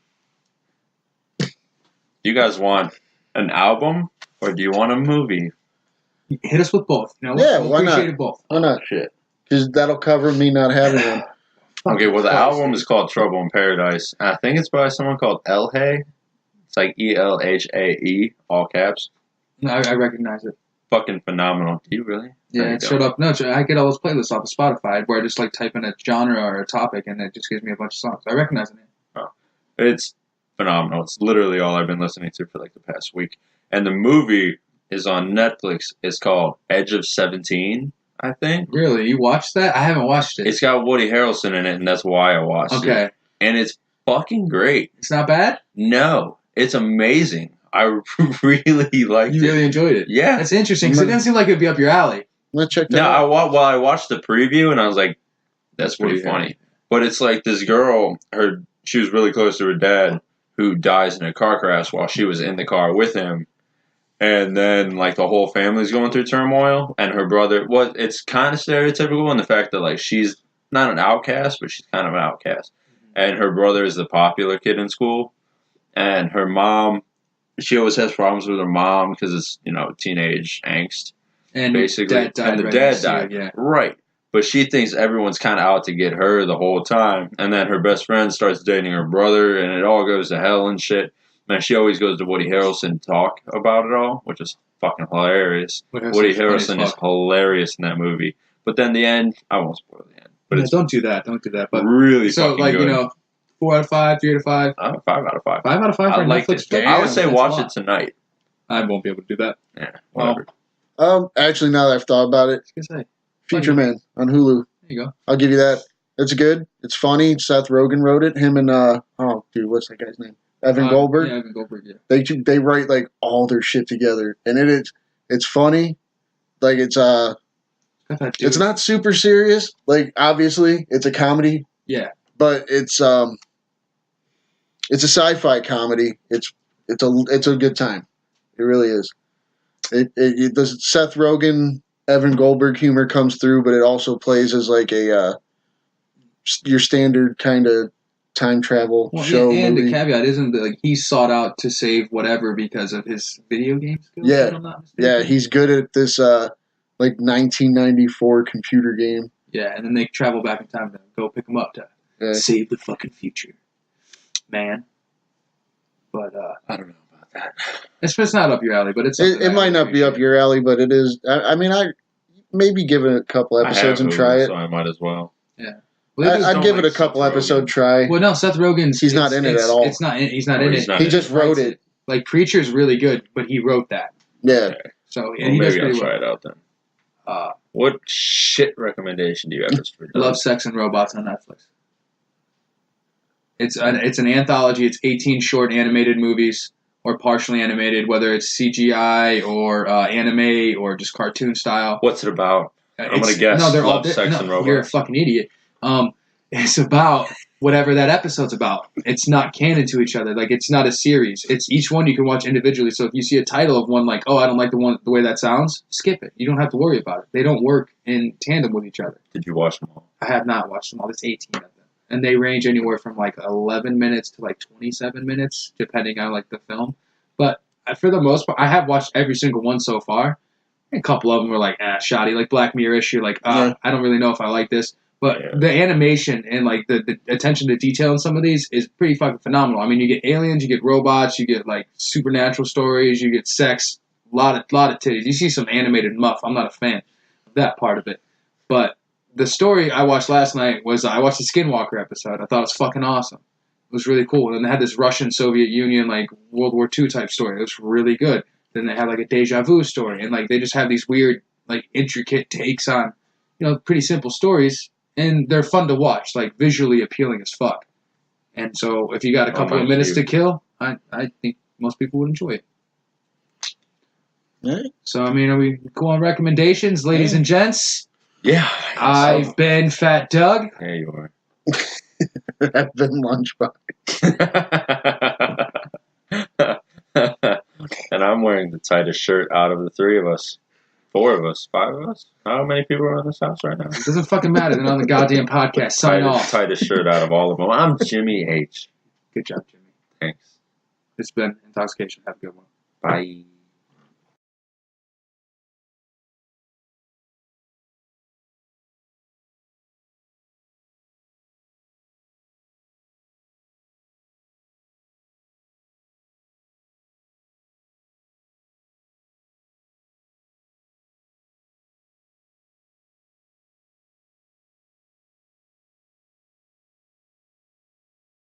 You guys want an album or do you want a movie? Hit us with both. You know, Yeah, we'll why not? appreciate it both. Why not? Shit. Because that'll cover me not having one. Okay, well, the album is called Trouble in Paradise. And I think it's by someone called Elhae. It's like Elhae, all caps. No, I recognize it. Fucking phenomenal. Do you really? Yeah, There you it go. showed up. No, I get all those playlists off of Spotify where I just like type in a genre or a topic and it just gives me a bunch of songs. I recognize it. It's phenomenal. It's literally all I've been listening to for like the past week. And the movie is on Netflix. It's called Edge of 17, I think. Really? You watched that? I haven't watched it. It's got Woody Harrelson in it, and that's why I watched it. Okay. And it's fucking great. It's not bad? No, it's amazing. I really liked You it. really enjoyed it? Yeah. That's interesting because it didn't seem like it would be up your alley. Let's check that No, out. I watched the preview, and I was like, that's pretty Woody funny. But it's like this girl, she was really close to her dad, who dies in a car crash while she was in the car with him. And then, like, the whole family's going through turmoil. And her brother, it's kind of stereotypical in the fact that, like, she's not an outcast, but she's kind of an outcast. And her brother is the popular kid in school. And her mom, she always has problems with her mom because it's, teenage angst, And basically. Dad died And the right dad next to you, died. yeah. Right. But she thinks everyone's kind of out to get her the whole time. And then her best friend starts dating her brother, and it all goes to hell and shit. And she always goes to Woody Harrelson to talk about it all, which is fucking hilarious. Woody Harrelson is hilarious in that movie. But then the end, I won't spoil the end. But it's don't do that. Don't do that. But really so, fucking like, good. 4 out of 5, 3 out of 5. 5 out of 5. 5 out of 5 for I a liked Netflix it. pick? I would say That's watch a lot. it tonight. I won't be able to do that. Yeah, whatever. Actually, now that I've thought about it, I was gonna say, Feature Man on Hulu. there you go. I'll give you that. It's good. It's funny. Seth Rogen wrote it. Him and what's that guy's name? Evan Goldberg. Yeah, Evan Goldberg. Yeah. They write like all their shit together, and it's funny. Like it's not super serious. Like obviously it's a comedy. Yeah. But it's a sci-fi comedy. It's a good time. It really is. The Seth Rogen, Evan Goldberg humor comes through, but it also plays as like your standard kind of time travel show and movie. the caveat isn't that like he sought out to save whatever because of his video game skills. Yeah. if I'm not mistaken. Yeah, he's good at this like 1994 computer game. Yeah, and then they travel back in time to go pick him up to save the fucking future, man. But I don't know about that. it's not up your alley, but it might not be up your alley, but it is. I mean, I maybe give it a couple episodes and try it. So I might as well. Yeah. I'd give it a couple episode try. Well, no, Seth Rogen's... He's not in it at all. He's not in it. He just wrote it. Like, Preacher's really good, but he wrote that. Yeah. Okay. So, Well, he does maybe I'll pretty try well. it out then. What shit recommendation do you have for Love, Sex, and Robots on Netflix. It's an anthology. It's 18 short animated movies or partially animated, whether it's CGI or anime or just cartoon style. What's it about? I'm going to guess No, they're Love, all Sex, and Robots. You're a fucking idiot. It's about whatever that episode's about. It's not canon to each other. Like, it's not a series. It's each one you can watch individually. So if you see a title of one like, oh, I don't like the way that sounds, skip it. You don't have to worry about it. They don't work in tandem with each other. Did you watch them all? I have not watched them all. There's 18 of them. And they range anywhere from like 11 minutes to like 27 minutes, depending on like the film. But for the most part, I have watched every single one so far. A couple of them were like, shoddy. Like Black Mirror-ish, you're like, I don't really know if I like this. But the animation and like the attention to detail in some of these is pretty fucking phenomenal. I mean, you get aliens, you get robots, you get like supernatural stories, you get sex, a lot of titties. You see some animated muff. I'm not a fan of that part of it. But the story I watched last night was I watched the Skinwalker episode. I thought it was fucking awesome. It was really cool. And then they had this Russian Soviet Union like World War II type story. It was really good. Then they had like a deja vu story, and like they just have these weird like intricate takes on pretty simple stories. And they're fun to watch, like visually appealing as fuck. And so if you got a couple of minutes to kill, I think most people would enjoy it. Right. So, I mean, are we cool on recommendations, ladies and gents? Yeah. I've been Fat Doug. There you are. I've been Lunchbox. And I'm wearing the tightest shirt out of the three of us. 4 of us, 5 of us. How many people are in this house right now? It doesn't fucking matter. They're on the goddamn podcast. Sign off. Tightest shirt out of all of them. I'm Jimmy H. Good job, Jimmy. Thanks. It's been Intalksication. Have a good one. Bye.